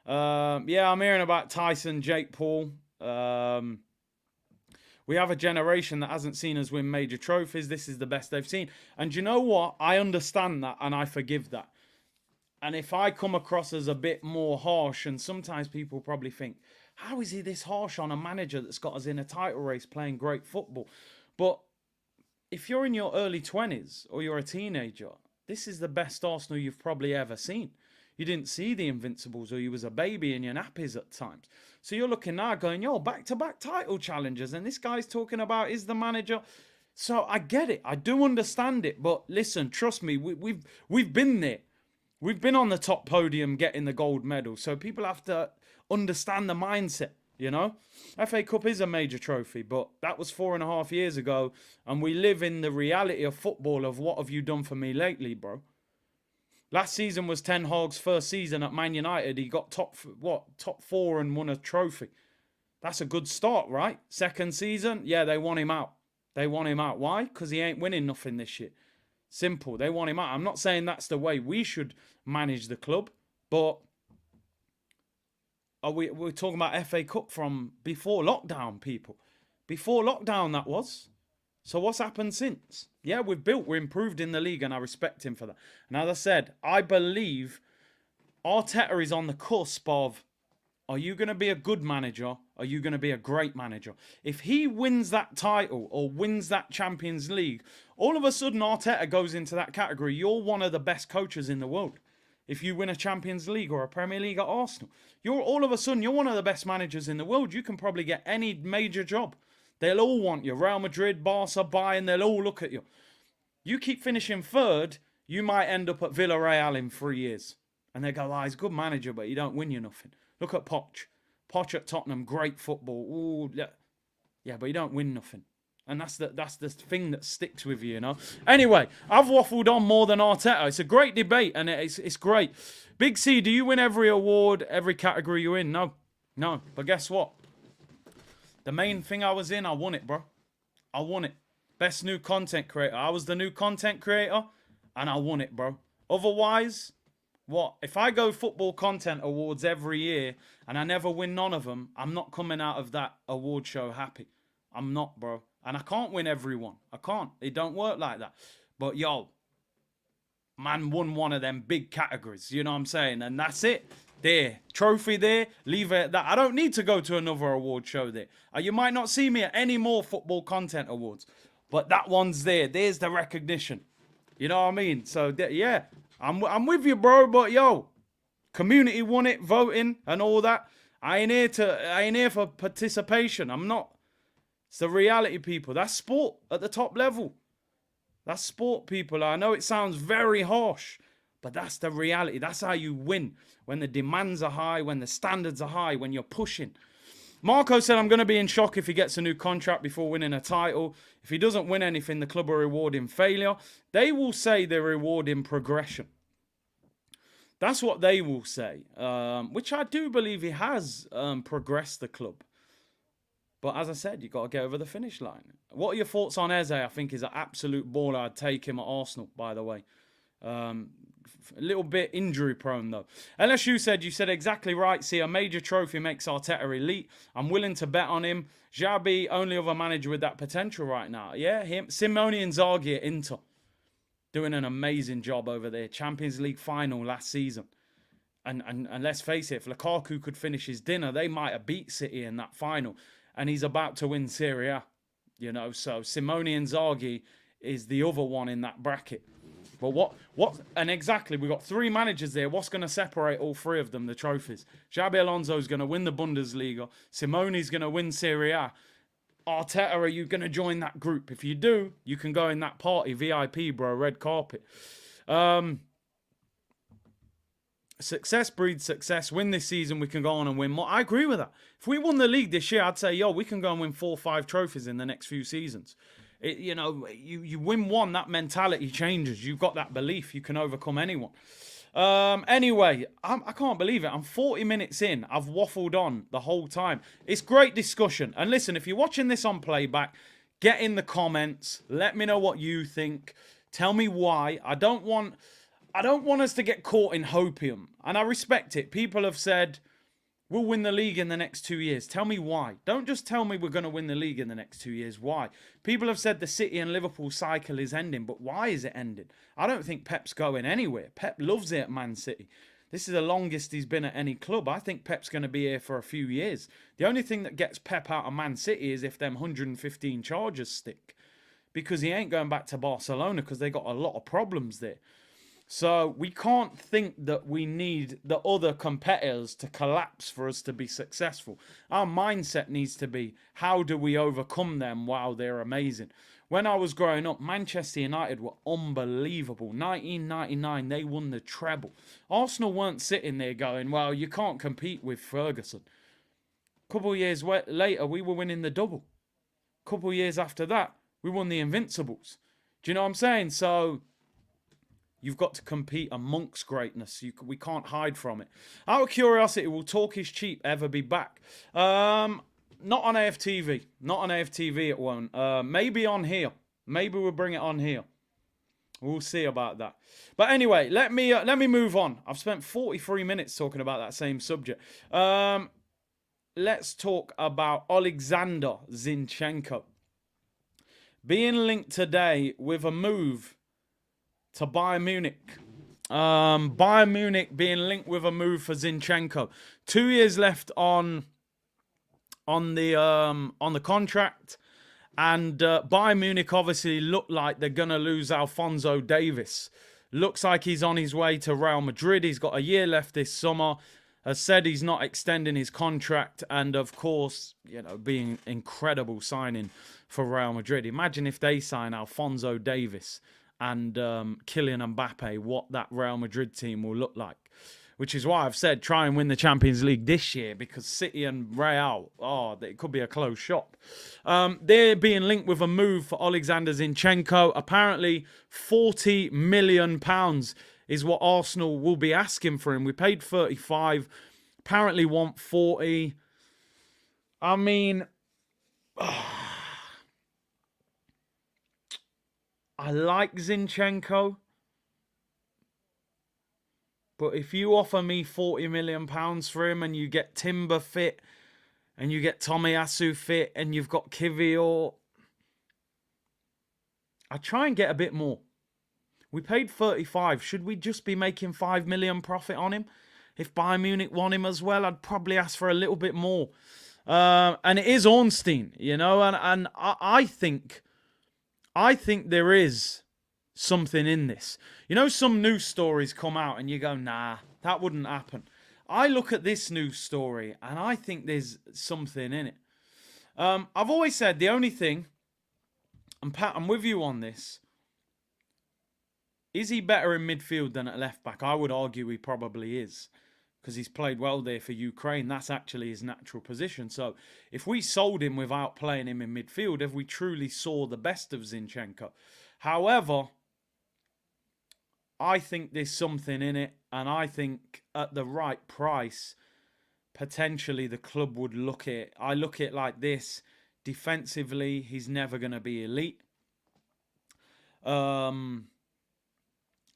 Yeah, I'm hearing about Tyson, Jake Paul. We have a generation that hasn't seen us win major trophies. This is the best they've seen. And you know what? I understand that and I forgive that. And if I come across as a bit more harsh, and sometimes people probably think, how is he this harsh on a manager that's got us in a title race playing great football? But if you're in your early 20s or you're a teenager, this is the best Arsenal you've probably ever seen. You didn't see the Invincibles, or you was a baby in your nappies at times. So you're looking now going, yo, back-to-back title challenges. And this guy's talking about is the manager. So I get it. I do understand it. But listen, trust me, we've been there. We've been on the top podium getting the gold medal. So people have to understand the mindset, FA Cup is a major trophy, but that was 4.5 years ago. And we live in the reality of football of what have you done for me lately, bro? Last season was Ten Hag's first season at Man United. He got top 4 and won a trophy. That's a good start, right? Second season, yeah, they want him out. Why? Because he ain't winning nothing this year. Simple. They want him out. I'm not saying that's the way we should manage the club, but we're talking about FA Cup from before lockdown, people. Before lockdown, that was. So what's happened since? Yeah, we're improved in the league, and I respect him for that. And as I said, I believe Arteta is on the cusp of, are you going to be a good manager? Are you going to be a great manager? If he wins that title or wins that Champions League, all of a sudden Arteta goes into that category. You're one of the best coaches in the world. If you win a Champions League or a Premier League at Arsenal, you're one of the best managers in the world. You can probably get any major job. They'll all want you. Real Madrid, Barca, Bayern, they'll all look at you. You keep finishing third, you might end up at Villarreal in 3 years. And they go, he's a good manager, but he don't win you nothing. Look at Poch. Poch at Tottenham, great football. Ooh, yeah, but he don't win nothing. And that's the thing that sticks with you, Anyway, I've waffled on more than Arteta. It's a great debate, and it's great. Big C, do you win every award, every category you're in? No. But guess what? The main thing I was in, I won it, bro. I won it. Best new content creator. I was the new content creator, and I won it, bro. Otherwise, what? If I go football content awards every year, and I never win none of them, I'm not coming out of that award show happy. I'm not, bro. And I can't win every one. I can't. It don't work like that. But, yo, man won one of them big categories. You know what I'm saying? And that's it. There, trophy there, leave it at that. I don't need to go to another award show there. You might not see me at any more football content awards, but that one's there. There's the recognition. You know what I mean? So, yeah, I'm with you, bro, but yo, community won it, voting and all that. I ain't here for participation. I'm not. It's the reality, people. That's sport at the top level. That's sport, people. I know it sounds very harsh, but that's the reality. That's how you win. When the demands are high, when the standards are high, when you're pushing. Marco said, I'm going to be in shock if he gets a new contract before winning a title. If he doesn't win anything, the club will reward him failure. They will say they're rewarding progression. That's what they will say, which I do believe he has progressed the club. But as I said, you've got to get over the finish line. What are your thoughts on Eze? I think he's an absolute baller. I'd take him at Arsenal, by the way. A little bit injury prone, though. LSU said, you said exactly right. See, a major trophy makes Arteta elite. I'm willing to bet on him. Xabi, only other manager with that potential right now. Yeah, him. Simone Inzaghi at Inter. Doing an amazing job over there. Champions League final last season. And let's face it, if Lukaku could finish his dinner, they might have beat City in that final. And he's about to win Serie A. You know, so Simone Inzaghi is the other one in that bracket. But what, and exactly, we've got three managers there. What's going to separate all three of them, the trophies? Xabi Alonso's going to win the Bundesliga. Simone's going to win Serie A. Arteta, are you going to join that group? If you do, you can go in that party. VIP, bro. Red carpet. Success breeds success. Win this season, we can go on and win more. I agree with that. If we won the league this year, I'd say, yo, we can go and win 4 or 5 trophies in the next few seasons. You know, you win one, that mentality changes. You've got that belief. You can overcome anyone. Anyway, I can't believe it. I'm 40 minutes in. I've waffled on the whole time. It's great discussion. And listen, if you're watching this on playback, get in the comments. Let me know what you think. Tell me why. I don't want us to get caught in hopium. And I respect it. People have said, we'll win the league in the next 2 years. Tell me why. Don't just tell me we're going to win the league in the next 2 years. Why? People have said the City and Liverpool cycle is ending, but why is it ending? I don't think Pep's going anywhere. Pep loves it at Man City. This is the longest he's been at any club. I think Pep's going to be here for a few years. The only thing that gets Pep out of Man City is if them 115 charges stick. Because he ain't going back to Barcelona because they got a lot of problems there. So we can't think that we need the other competitors to collapse for us to be successful. Our mindset needs to be, how do we overcome them while they're amazing? When I was growing up, Manchester United were unbelievable. 1999, they won the treble. Arsenal weren't sitting there going, well, you can't compete with Ferguson. A couple of years later, we were winning the double. A couple of years after that, we won the Invincibles. Do you know what I'm saying? So you've got to compete amongst greatness. We can't hide from it. Out of curiosity, will Talk Is Cheap ever be back? Not on AFTV. Not on AFTV it won't. Maybe on here. Maybe we'll bring it on here. We'll see about that. But anyway, let me move on. I've spent 43 minutes talking about that same subject. Let's talk about Alexander Zinchenko. Being linked today with a move to Bayern Munich. Bayern Munich being linked with a move for Zinchenko. 2 years left on the contract, and Bayern Munich obviously look like they're gonna lose Alphonso Davies. Looks like he's on his way to Real Madrid. He's got a year left this summer. Has said he's not extending his contract, and of course, you know, being incredible signing for Real Madrid. Imagine if they sign Alphonso Davies and Kylian Mbappe, what that Real Madrid team will look like. Which is why I've said try and win the Champions League this year, because City and Real, it could be a close shop. They're being linked with a move for Alexander Zinchenko. Apparently, £40 million is what Arsenal will be asking for him. We paid 35, apparently want 40. I mean, I like Zinchenko. But if you offer me £40 million for him and you get Timber fit and you get Tomiyasu fit and you've got Kivior, I try and get a bit more. We paid 35. Should we just be making 5 million profit on him? If Bayern Munich want him as well, I'd probably ask for a little bit more. And it is Ornstein, you know, and I think there is something in this. You know, some news stories come out and you go, nah, that wouldn't happen. I look at this news story and I think there's something in it. I've always said the only thing, and Pat, I'm with you on this, is he better in midfield than at left back? I would argue he probably is, because he's played well there for Ukraine. That's actually his natural position. So if we sold him without playing him in midfield, if we truly saw the best of Zinchenko. However, I think there's something in it, and I think at the right price, potentially the club would look at it. I look at it like this. Defensively, he's never going to be elite.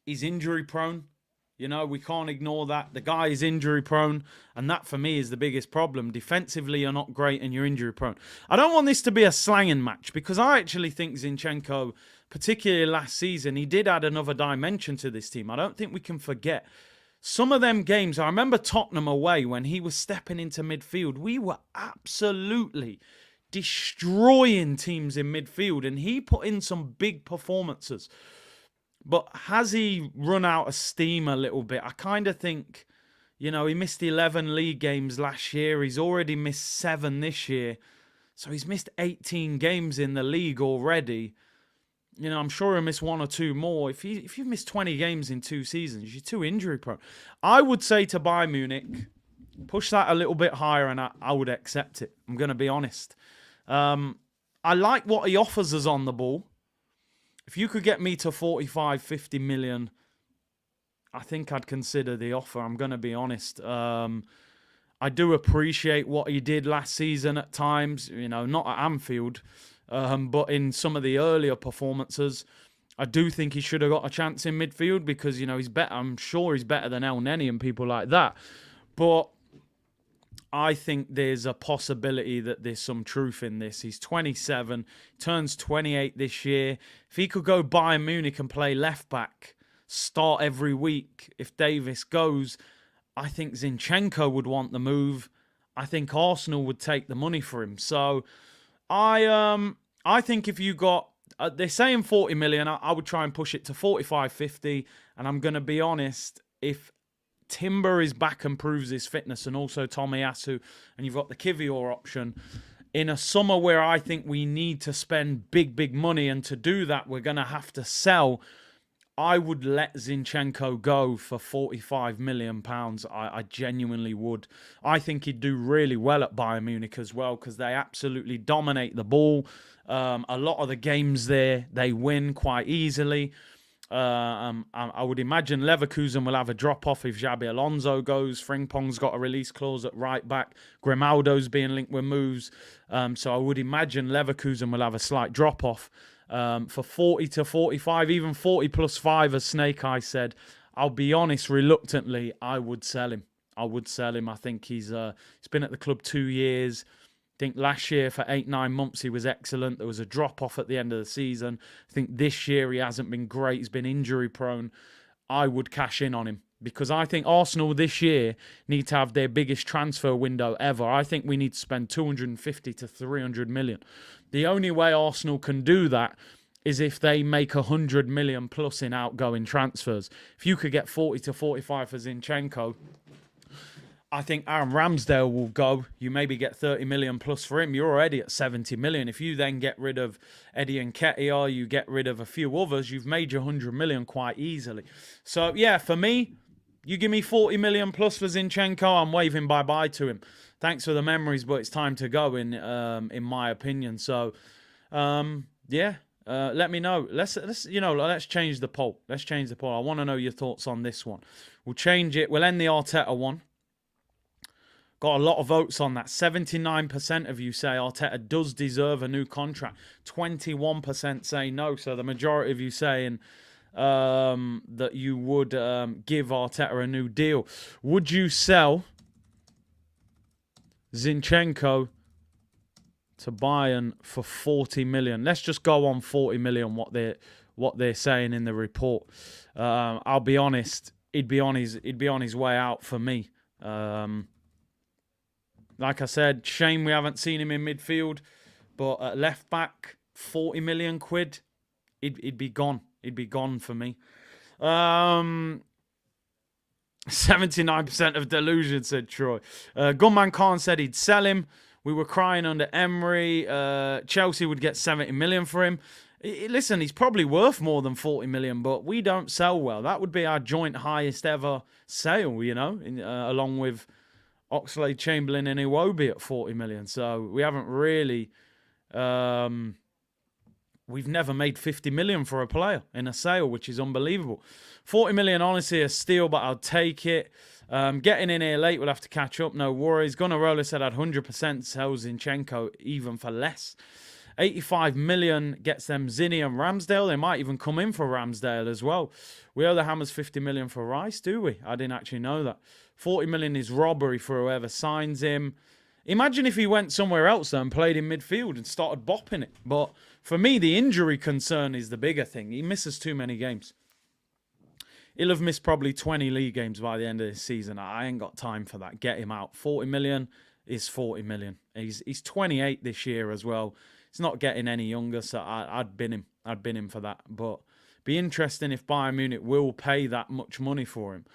He's injury prone. You know, we can't ignore that. The guy is injury prone, and that for me is the biggest problem. Defensively, you're not great and you're injury prone. I don't want this to be a slanging match, because I actually think Zinchenko, particularly last season, he did add another dimension to this team. I don't think we can forget. Some of them games, I remember Tottenham away when he was stepping into midfield. We were absolutely destroying teams in midfield, and he put in some big performances. But has he run out of steam a little bit? I kind of think, you know, he missed 11 league games last year. He's already missed 7 this year. So he's missed 18 games in the league already. You know, I'm sure he'll miss 1 or 2 more. If you've missed 20 games in 2 seasons, you're too injury prone. I would say to Bayern Munich, push that a little bit higher and I would accept it. I'm going to be honest. I like what he offers us on the ball. If you could get me to 45, 50 million, I think I'd consider the offer. I'm going to be honest. I do appreciate what he did last season at times, you know, not at Anfield, but in some of the earlier performances. I do think he should have got a chance in midfield because, you know, he's better. I'm sure he's better than El Neni and people like that. But I think there's a possibility that there's some truth in this. He's 27, turns 28 this year. If he could go Bayern Munich and play left back, start every week, if Davis goes, I think Zinchenko would want the move. I think Arsenal would take the money for him. So I think if you got, they're saying 40 million, I would try and push it to 45, 50. And I'm going to be honest, if Timber is back and proves his fitness, and also Tomiyasu, and you've got the Kivior option, in a summer where I think we need to spend big money, and to do that, we're going to have to sell, I would let Zinchenko go for £45 million. I genuinely would. I think he'd do really well at Bayern Munich as well, because they absolutely dominate the ball. A lot of the games there, they win quite easily. I would imagine Leverkusen will have a drop-off if Xabi Alonso goes. Frimpong's got a release clause at right back. Grimaldo's being linked with moves. So I would imagine Leverkusen will have a slight drop-off. For 40 to 45, even 40 plus 5, as Snake Eye said. I'll be honest, reluctantly, I would sell him. I think he's been at the club 2 years. I think last year for 8-9 months he was excellent. There was a drop-off at the end of the season. I think this year he hasn't been great. He's been injury-prone. I would cash in on him, because I think Arsenal this year need to have their biggest transfer window ever. I think we need to spend 250 to 300 million. The only way Arsenal can do that is if they make 100 million plus in outgoing transfers. If you could get 40 to 45 for Zinchenko, I think Aaron Ramsdale will go. You maybe get 30 million plus for him. You're already at 70 million. If you then get rid of Eddie Nketiah, you get rid of a few others, you've made your 100 million quite easily. So, yeah, for me, you give me 40 million plus for Zinchenko, I'm waving bye-bye to him. Thanks for the memories, but it's time to go, in my opinion. So, let me know. Let's change the poll. I want to know your thoughts on this one. We'll change it. We'll end the Arteta one. Got a lot of votes on that. 79% of you say Arteta does deserve a new contract. 21% say no. So the majority of you saying that you would give Arteta a new deal. Would you sell Zinchenko to Bayern for 40 million? Let's just go on 40 million, what they're saying in the report. I'll be honest. he'd be on his way out for me. Like I said, shame we haven't seen him in midfield, but at left back, 40 million quid, he'd be gone. He'd be gone for me. 79% of delusion, said Troy. Gunman Khan said he'd sell him. We were crying under Emery. Chelsea would get 70 million for him. Listen, he's probably worth more than 40 million, but we don't sell well. That would be our joint highest ever sale, you know, along with Oxlade-Chamberlain and Iwobi at 40 million. So we haven't really... we've never made 50 million for a player in a sale, which is unbelievable. 40 million, honestly, a steal, but I'll take it. Getting in here late, we'll have to catch up, no worries. Gunnarola said I'd 100% sell Zinchenko even for less. 85 million gets them Zinni and Ramsdale. They might even come in for Ramsdale as well. We owe the Hammers 50 million for Rice, do we? I didn't actually know that. 40 million is robbery for whoever signs him. Imagine if he went somewhere else though and played in midfield and started bopping it. But for me, the injury concern is the bigger thing. He misses too many games. He'll have missed probably 20 league games by the end of this season. I ain't got time for that. Get him out. 40 million is 40 million. He's 28 this year as well. He's not getting any younger, so I'd bin him. I'd bin him for that. But be interesting if Bayern Munich will pay that much money for him.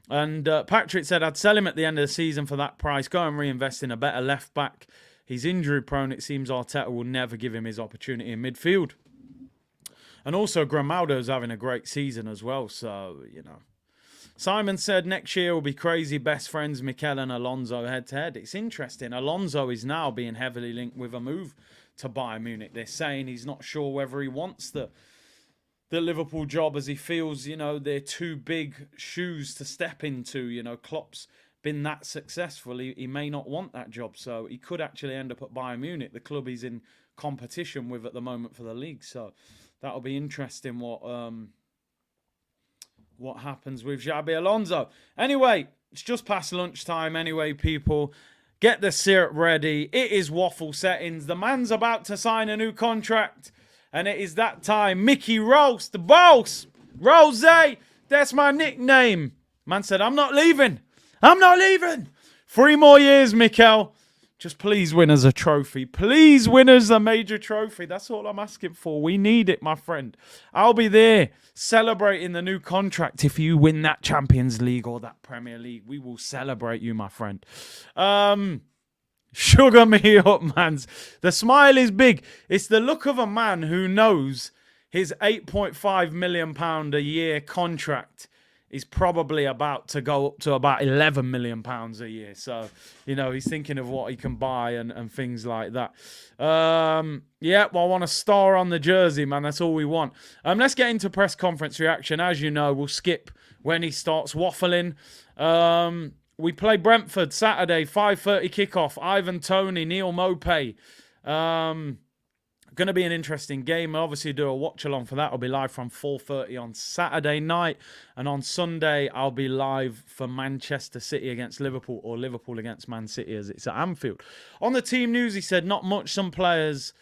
And Patrick said, I'd sell him at the end of the season for that price. Go and reinvest in a better left back. He's injury prone. It seems Arteta will never give him his opportunity in midfield. And also, Grimaldo's having a great season as well. So, you know. Simon said, next year will be crazy. Best friends, Mikel and Alonso head-to-head. It's interesting. Alonso is now being heavily linked with a move to Bayern Munich. They're saying he's not sure whether he wants the Liverpool job, as he feels, you know, they're too big shoes to step into. You know, Klopp's been that successful. He may not want that job. So he could actually end up at Bayern Munich, the club he's in competition with at the moment for the league. So that'll be interesting what happens with Xabi Alonso. Anyway, it's just past lunchtime anyway, people. Get the syrup ready. It is waffle settings. The man's about to sign a new contract. And it is that time. Mickey Rose, the boss. Rose, that's my nickname. Man said, I'm not leaving. I'm not leaving. 3 more years, Mikel. Just please win us a trophy. Please win us a major trophy. That's all I'm asking for. We need it, my friend. I'll be there celebrating the new contract if you win that Champions League or that Premier League. We will celebrate you, my friend. Sugar me up, man. The smile is big. It's the look of a man who knows his £8.5 million a year contract is probably about to go up to about £11 million a year. So, you know, he's thinking of what he can buy and things like that. Yeah, well, I want a star on the jersey, man. That's all we want. Let's get into press conference reaction. As you know, we'll skip when he starts waffling. We play Brentford Saturday, 5:30 kickoff. Ivan Toney, Neil Maupay. Going to be an interesting game. I'll obviously do a watch-along for that. I'll be live from 4:30 on Saturday night. And on Sunday, I'll be live for Manchester City against Liverpool or Liverpool against Man City as it's at Anfield. On the team news, he said not much. Some players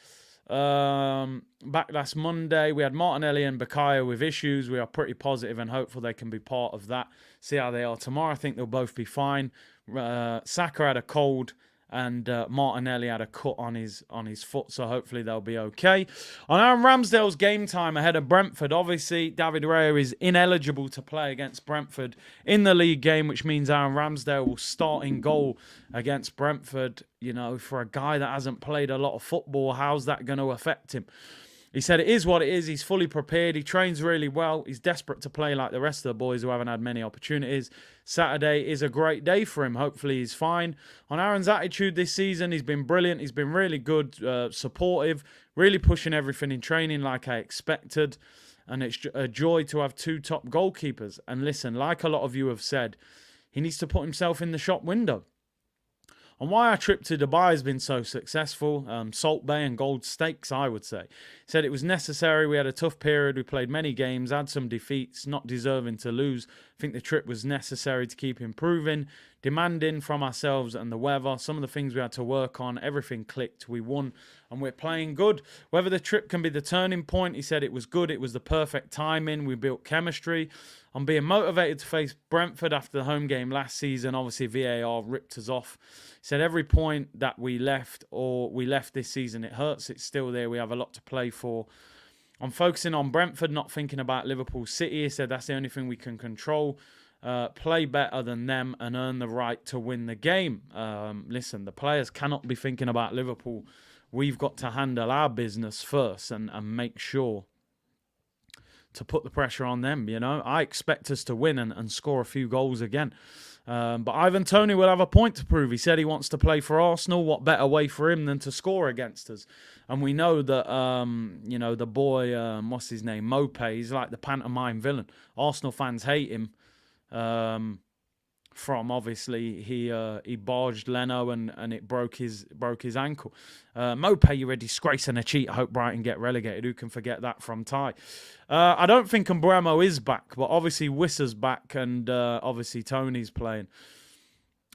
back last Monday. We had Martinelli and Bukayo with issues. We are pretty positive and hopeful they can be part of that. See how they are tomorrow. I think they'll both be fine. Saka had a cold. And Martinelli had a cut on his foot, so hopefully they'll be okay. On Aaron Ramsdale's game time ahead of Brentford, obviously David Raya is ineligible to play against Brentford in the league game, which means Aaron Ramsdale will start in goal against Brentford. You know, for a guy that hasn't played a lot of football, how's that going to affect him? He said it is what it is. He's fully prepared. He trains really well. He's desperate to play like the rest of the boys who haven't had many opportunities. Saturday is a great day for him. Hopefully he's fine. On Aaron's attitude this season, he's been brilliant. He's been really good, supportive, really pushing everything in training like I expected. And it's a joy to have 2 top goalkeepers. And listen, like a lot of you have said, he needs to put himself in the shop window. And why our trip to Dubai has been so successful, Salt Bay and Gold Stakes, I would say. He said it was necessary. We had a tough period. We played many games, had some defeats, not deserving to lose. I think the trip was necessary to keep improving. demanding from ourselves and the weather. Some of the things we had to work on, everything clicked. We won and we're playing good. Whether the trip can be the turning point, he said it was good. It was the perfect timing. We built chemistry. I'm being motivated to face Brentford after the home game last season. Obviously, VAR ripped us off. He said every point that we left this season, it hurts. It's still there. We have a lot to play for. I'm focusing on Brentford, not thinking about Liverpool City. He said that's the only thing we can control. Play better than them and earn the right to win the game. Listen, the players cannot be thinking about Liverpool. We've got to handle our business first and make sure to put the pressure on them, you know. I expect us to win and score a few goals again. But Ivan Toney will have a point to prove. He said he wants to play for Arsenal. What better way for him than to score against us? And we know that, the boy, what's his name, Mope, he's like the pantomime villain. Arsenal fans hate him. From obviously he barged Leno and it broke his ankle. Mope, you're a disgrace and a cheat. I hope Brighton get relegated. Who can forget that from Ty? I don't think Umbremo is back, but obviously Wissa's back and obviously Tony's playing.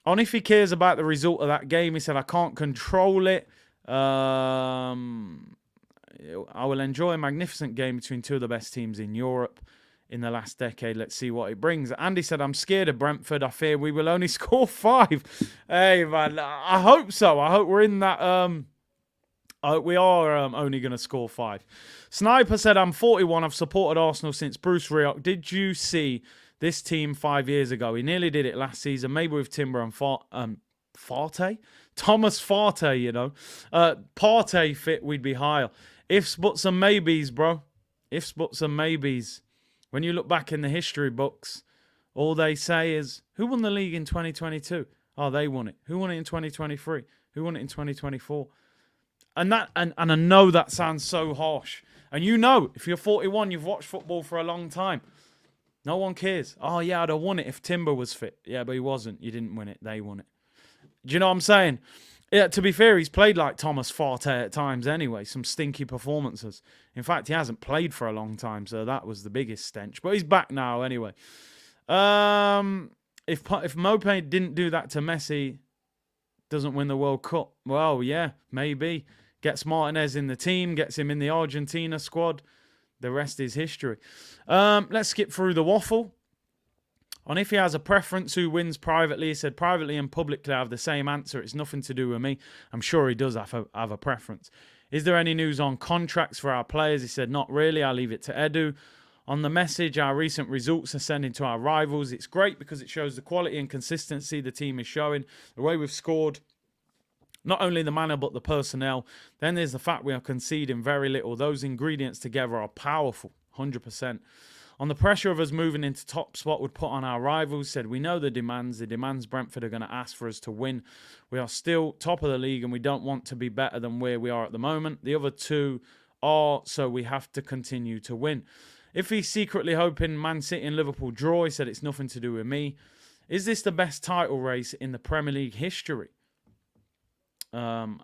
On if he cares about the result of that game, he said, I can't control it. I will enjoy a magnificent game between two of the best teams in Europe in the last decade. Let's see what it brings. Andy said, I'm scared of Brentford. I fear we will only score 5. Hey, man, I hope so. I hope we're in that... I hope we are only going to score 5. Sniper said, I'm 41. I've supported Arsenal since Bruce Rioch. Did you see this team 5 years ago? He nearly did it last season, maybe with Timber and Farte? Thomas Farte, you know. Partey fit, we'd be higher. Ifs, buts and maybes, bro. Ifs, buts and maybes. When you look back in the history books, all they say is, who won the league in 2022? Oh, they won it. Who won it in 2023? Who won it in 2024? And I know that sounds so harsh. And you know, if you're 41, you've watched football for a long time. No one cares. Oh, yeah, I'd have won it if Timber was fit. Yeah, but he wasn't. You didn't win it. They won it. Do you know what I'm saying? Yeah, to be fair, he's played like Thomas Farte at times anyway. Some stinky performances. In fact, he hasn't played for a long time, so that was the biggest stench. But he's back now anyway. If Mope didn't do that to Messi, doesn't win the World Cup. Well, yeah, maybe. Gets Martinez in the team, gets him in the Argentina squad. The rest is history. Let's skip through the waffle. On if he has a preference who wins privately, he said privately and publicly I have the same answer. It's nothing to do with me. I'm sure he does have a preference. Is there any news on contracts for our players? He said not really. I'll leave it to Edu. On the message, our recent results are sending to our rivals. It's great because it shows the quality and consistency the team is showing. The way we've scored, not only the manner but the personnel. Then there's the fact we are conceding very little. Those ingredients together are powerful, 100%. On the pressure of us moving into top spot would put on our rivals, said we know the demands. The demands Brentford are going to ask for us to win. We are still top of the league and we don't want to be better than where we are at the moment. The other two are, so we have to continue to win. If he's secretly hoping Man City and Liverpool draw, he said it's nothing to do with me. Is this the best title race in the Premier League history?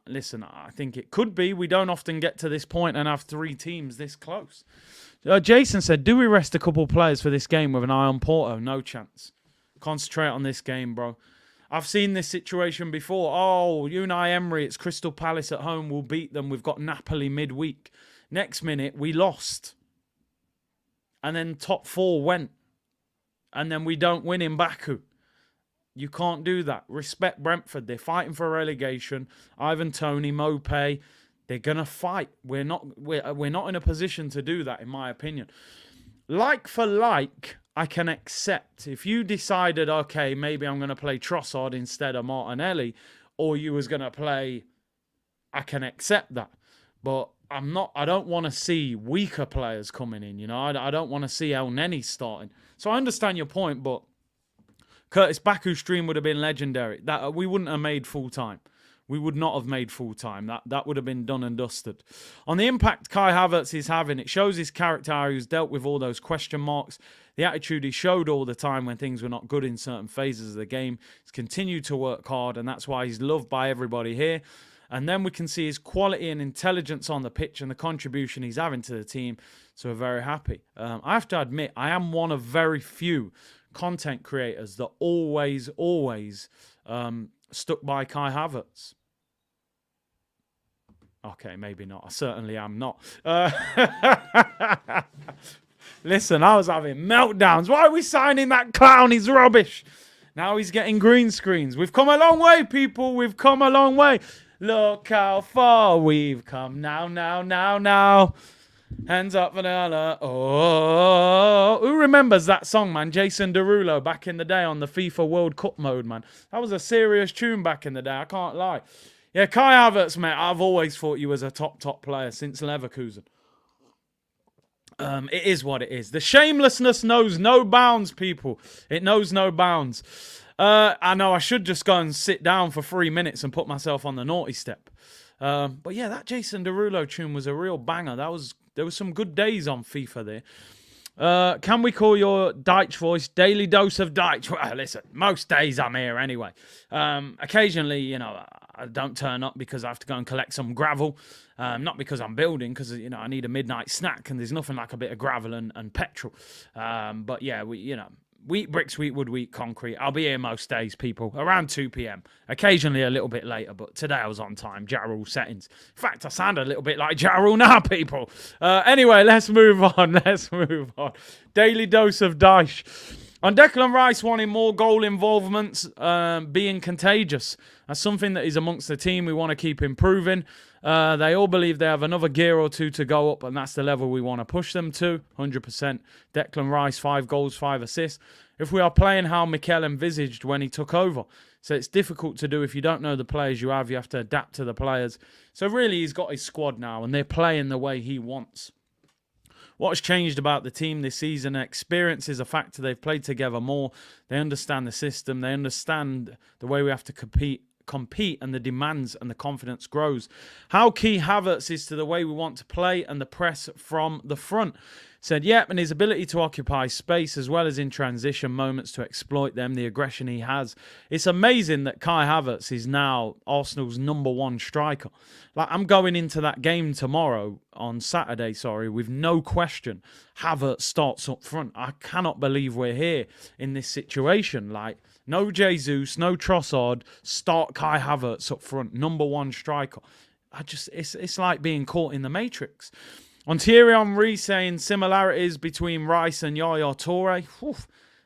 Listen, I think it could be. We don't often get to this point and have 3 teams this close. Jason said, do we rest a couple players for this game with an eye on Porto? No chance. Concentrate on this game, bro. I've seen this situation before. Oh, Unai Emery, it's Crystal Palace at home. We'll beat them. We've got Napoli midweek. Next minute, we lost. And then top 4 went. And then we don't win in Baku. You can't do that. Respect Brentford. They're fighting for relegation. Ivan Toney, Mope, they're gonna fight. We're not in a position to do that, in my opinion. Like for like, I can accept. If you decided, okay, maybe I'm gonna play Trossard instead of Martinelli, or you was gonna play, I can accept that. But I don't want to see weaker players coming in. You know, I don't want to see El Neni starting. So I understand your point, but Curtis Baku's stream would have been legendary. That we wouldn't have made full time. We would not have made full time. That would have been done and dusted. On the impact Kai Havertz is having, it shows his character, how he's dealt with all those question marks. The attitude he showed all the time when things were not good in certain phases of the game. He's continued to work hard, and that's why he's loved by everybody here. And then we can see his quality and intelligence on the pitch and the contribution he's having to the team. So we're very happy. I have to admit, I am one of very few content creators that always stuck by Kai Havertz. Okay, maybe not. I certainly am not. Listen, I was having meltdowns. Why are we signing that clown? He's rubbish. Now he's getting green screens. We've come a long way, people. We've come a long way. Look how far we've come now. Hands up, vanilla. Oh, who remembers that song, man? Jason Derulo back in the day on the FIFA World Cup mode, man. That was a serious tune back in the day. I can't lie. Yeah, Kai Havertz, mate. I've always thought you was a top player since Leverkusen. It is what it is. The shamelessness knows no bounds, people. It knows no bounds. I know I should just go and sit down for 3 minutes and put myself on the naughty step. But yeah, that Jason Derulo tune was a real banger. There was some good days on FIFA there. Can we call your Deitch voice Daily Dose of Deitch? Well, listen, most days I'm here anyway. Occasionally, I don't turn up because I have to go and collect some gravel. Not because I'm building, because, I need a midnight snack, and there's nothing like a bit of gravel and petrol. But yeah, we eat bricks, we eat wood, we eat concrete. I'll be here most days, people, around 2 p.m. Occasionally a little bit later, but today I was on time. Jarrell settings. In fact, I sound a little bit like Jarrell now, people. Anyway, let's move on. Daily Dose of Daesh. On Declan Rice wanting more goal involvements, being contagious. That's something that is amongst the team we want to keep improving. They all believe they have another gear or two to go up, and that's the level we want to push them to, 100%. Declan Rice, 5 goals, 5 assists. If we are playing how Mikel envisaged when he took over. So it's difficult to do if you don't know the players you have to adapt to the players. So really, he's got his squad now, and they're playing the way he wants. What has changed about the team this season? Experience is a factor. They've played together more. They understand the system. They understand the way we have to compete, and the demands and the confidence grows. How key Havertz is to the way we want to play and the press from the front. Said, yep, and his ability to occupy space as well as in transition moments to exploit them, the aggression he has. It's amazing that Kai Havertz is now Arsenal's #1 striker. Like, I'm going into that game tomorrow, on Saturday, with no question, Havertz starts up front. I cannot believe we're here in this situation. Like, no Jesus, no Trossard, start Kai Havertz up front, #1 striker. It's like being caught in the Matrix. On Thierry Henry saying similarities between Rice and Yaya Toure. Whew,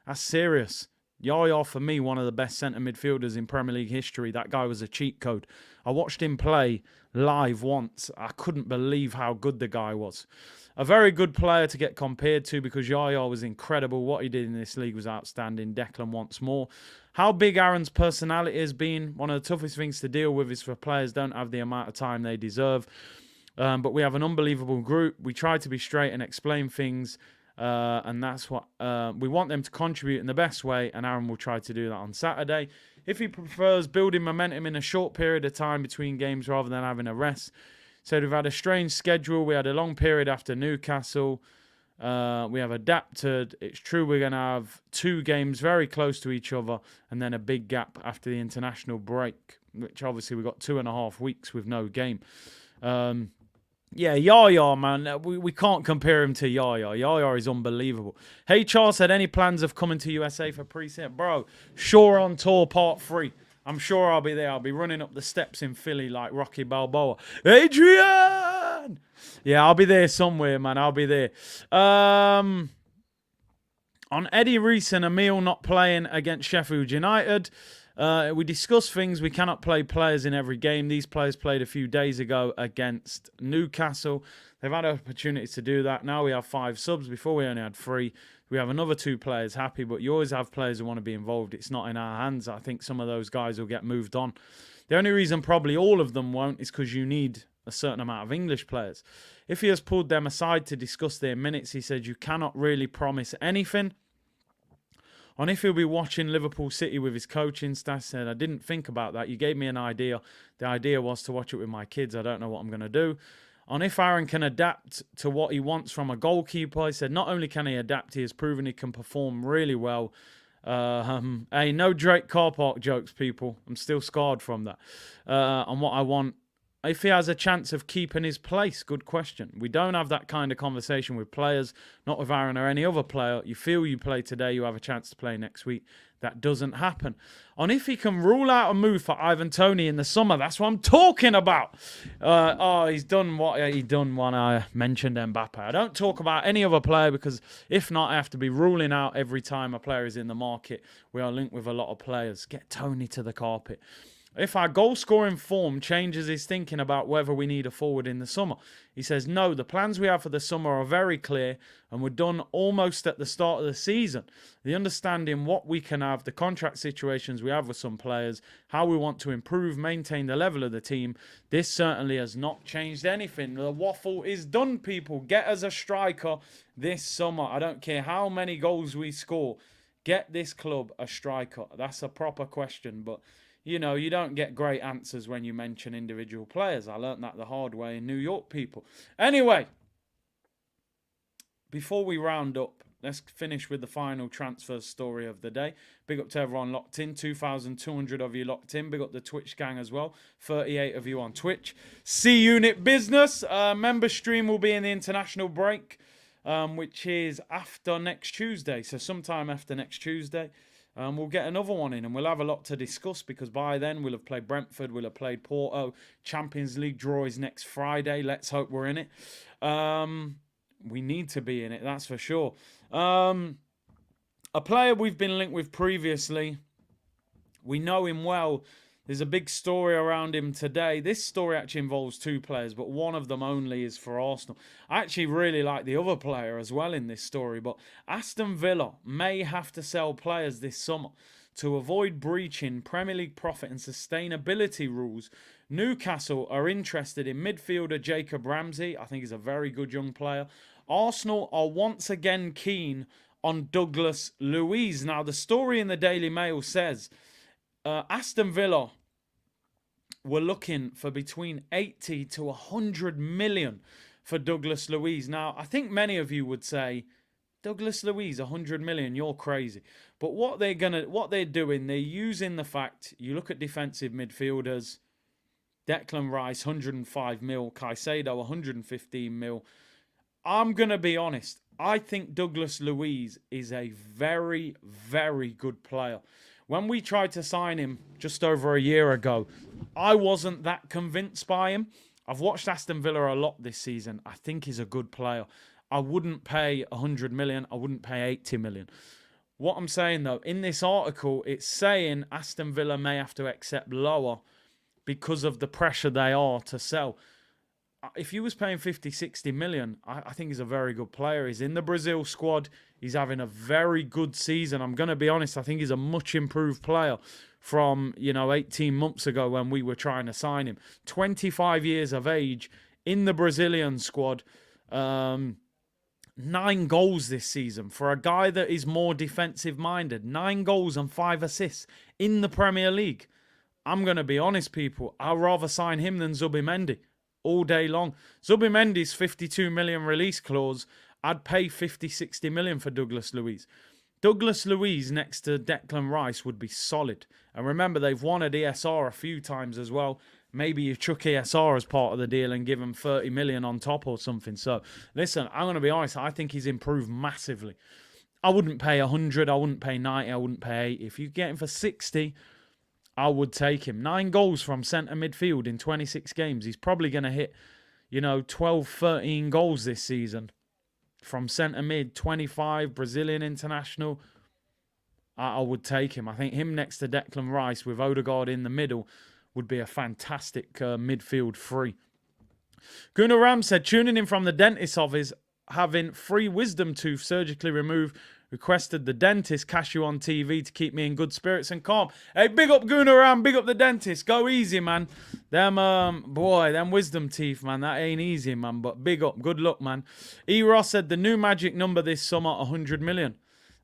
that's serious. Yaya, for me, one of the best centre midfielders in Premier League history. That guy was a cheat code. I watched him play live once. I couldn't believe how good the guy was. A very good player to get compared to, because Yaya was incredible. What he did in this league was outstanding. Declan wants more. How big Aaron's personality has been. One of the toughest things to deal with is for players don't have the amount of time they deserve. But we have an unbelievable group. We try to be straight and explain things. And that's what we want them to contribute in the best way. And Aaron will try to do that on Saturday. If he prefers building momentum in a short period of time between games rather than having a rest. So we've had a strange schedule. We had a long period after Newcastle. We have adapted. It's true we're going to have 2 games very close to each other. And then a big gap after the international break. Which obviously we've got 2.5 weeks with no game. Yeah, Yaya, man, we can't compare him to Yaya. Yaya is unbelievable. HR said, any plans of coming to USA for pre-season? Bro, Sure on Tour Part 3. I'm sure I'll be there. I'll be running up the steps in Philly like Rocky Balboa. Adrian! Yeah, I'll be there somewhere, man. I'll be there. On Eddie Reese and Emile not playing against Sheffield United. We discuss things. We cannot play players in every game. These players played a few days ago against Newcastle. They've had opportunities to do that. Now we have 5 subs. Before we only had 3. We have another 2 players happy, but you always have players who want to be involved. It's not in our hands. I think some of those guys will get moved on. The only reason probably all of them won't is because you need a certain amount of English players. If he has pulled them aside to discuss their minutes, he said, you cannot really promise anything. On if he'll be watching Liverpool City with his coaching staff, said, I didn't think about that. You gave me an idea. The idea was to watch it with my kids. I don't know what I'm going to do. On if Aaron can adapt to what he wants from a goalkeeper, he said, not only can he adapt, he has proven he can perform really well. Hey, no Drake car park jokes, people. I'm still scarred from that. On what I want if he has a chance of keeping his place. Good question. We don't have that kind of conversation with players, not with Aaron or any other player. You feel you play today, you have a chance to play next week. That doesn't happen. On if he can rule out a move for Ivan Toney in the summer, that's what I'm talking about. He's done what he done when I mentioned Mbappe. I don't talk about any other player because if not, I have to be ruling out every time a player is in the market. We are linked with a lot of players. Get Toney to the carpet. If our goal-scoring form changes his thinking about whether we need a forward in the summer. He says, no, the plans we have for the summer are very clear and were done almost at the start of the season. The understanding what we can have, the contract situations we have with some players, how we want to improve, maintain the level of the team. This certainly has not changed anything. The waffle is done, people. Get us a striker this summer. I don't care how many goals we score. Get this club a striker. That's a proper question, but... you know, you don't get great answers when you mention individual players. I learnt that the hard way in New York, people. Anyway, before we round up, let's finish with the final transfer story of the day. Big up to everyone locked in. 2,200 of you locked in. Big up the Twitch gang as well. 38 of you on Twitch. C-Unit Business. Member stream will be in the international break, which is after next Tuesday. So sometime after next Tuesday. We'll get another one in and we'll have a lot to discuss because by then we'll have played Brentford, we'll have played Porto. Champions League draw is next Friday. Let's hope we're in it. We need to be in it, that's for sure. A player we've been linked with previously. We know him well. There's a big story around him today. This story actually involves two players, but one of them only is for Arsenal. I actually really like the other player as well in this story, but Aston Villa may have to sell players this summer to avoid breaching Premier League profit and sustainability rules. Newcastle are interested in midfielder Jacob Ramsey. I think he's a very good young player. Arsenal are once again keen on Douglas Luiz. Now, the story in the Daily Mail says... Aston Villa were looking for between 80 to 100 million for Douglas Luiz. Now, I think many of you would say, Douglas Luiz, 100 million, you're crazy. But what they're doing, they're using the fact, you look at defensive midfielders, Declan Rice, 105 mil, Caicedo, 115 mil. I'm going to be honest, I think Douglas Luiz is a very, very good player. When we tried to sign him just over a year ago, I wasn't that convinced by him. I've watched Aston Villa a lot this season. I think he's a good player. I wouldn't pay 100 million. I wouldn't pay 80 million. What I'm saying, though, in this article, it's saying Aston Villa may have to accept lower because of the pressure they are to sell. If you was paying 50, 60 million, I think he's a very good player. He's in the Brazil squad. He's having a very good season. I'm going to be honest. I think he's a much improved player from, 18 months ago when we were trying to sign him. 25 years of age in the Brazilian squad. 9 goals this season for a guy that is more defensive minded. 9 goals and 5 assists in the Premier League. I'm going to be honest, people. I'd rather sign him than Zubimendi. All day long. Zubimendi's 52 million release clause. I'd pay 50, 60 million for Douglas Luiz. Douglas Luiz next to Declan Rice would be solid. And remember, they've wanted ESR a few times as well. Maybe you chuck ESR as part of the deal and give him 30 million on top or something. So, listen, I'm going to be honest. I think he's improved massively. I wouldn't pay 100. I wouldn't pay 90. I wouldn't pay 80. If you get him for 60... I would take him. 9 goals from centre midfield in 26 games. He's probably going to hit, 12, 13 goals this season. From centre mid, 25, Brazilian international. I would take him. I think him next to Declan Rice with Odegaard in the middle would be a fantastic midfield free. Gunnar Ram said, tuning in from the dentist's office, having free wisdom tooth surgically removed. Requested the dentist cash you on TV to keep me in good spirits and calm. Hey, big up Gunaram, big up the dentist. Go easy, man. Them wisdom teeth, man. That ain't easy, man. But big up, good luck, man. E. Ross said the new magic number this summer, 100 million.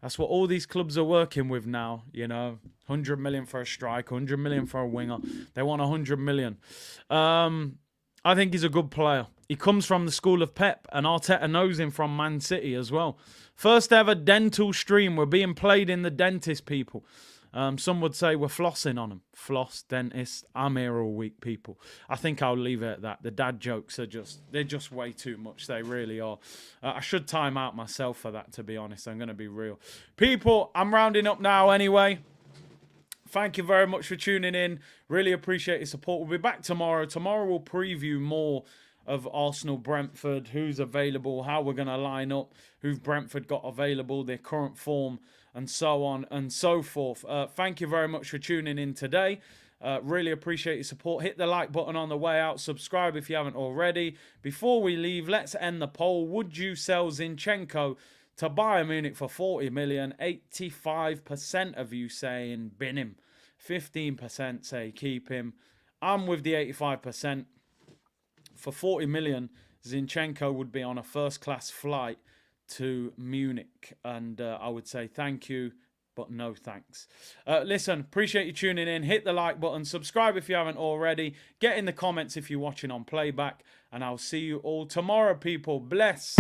That's what all these clubs are working with now, 100 million for a striker, 100 million for a winger. They want 100 million. I think he's a good player. He comes from the school of Pep, and Arteta knows him from Man City as well. First ever dental stream. We're being played in the dentist, people. Some would say we're flossing on them. Floss, dentist. I'm here all week, people. I think I'll leave it at that. The dad jokes are they're just way too much. They really are. I should time out myself for that, to be honest. I'm going to be real. People, I'm rounding up now anyway. Thank you very much for tuning in. Really appreciate your support. We'll be back tomorrow. Tomorrow we'll preview more of Arsenal-Brentford, who's available, how we're going to line up, who've Brentford got available, their current form, and so on and so forth. Thank you very much for tuning in today. Really appreciate your support. Hit the like button on the way out. Subscribe if you haven't already. Before we leave, let's end the poll. Would you sell Zinchenko to Bayern Munich for 40 million? 85% of you saying bin him. 15% say keep him. I'm with the 85%. For 40 million, Zinchenko would be on a first-class flight to Munich. And I would say thank you, but no thanks. Listen, appreciate you tuning in. Hit the like button. Subscribe if you haven't already. Get in the comments if you're watching on playback. And I'll see you all tomorrow, people. Bless.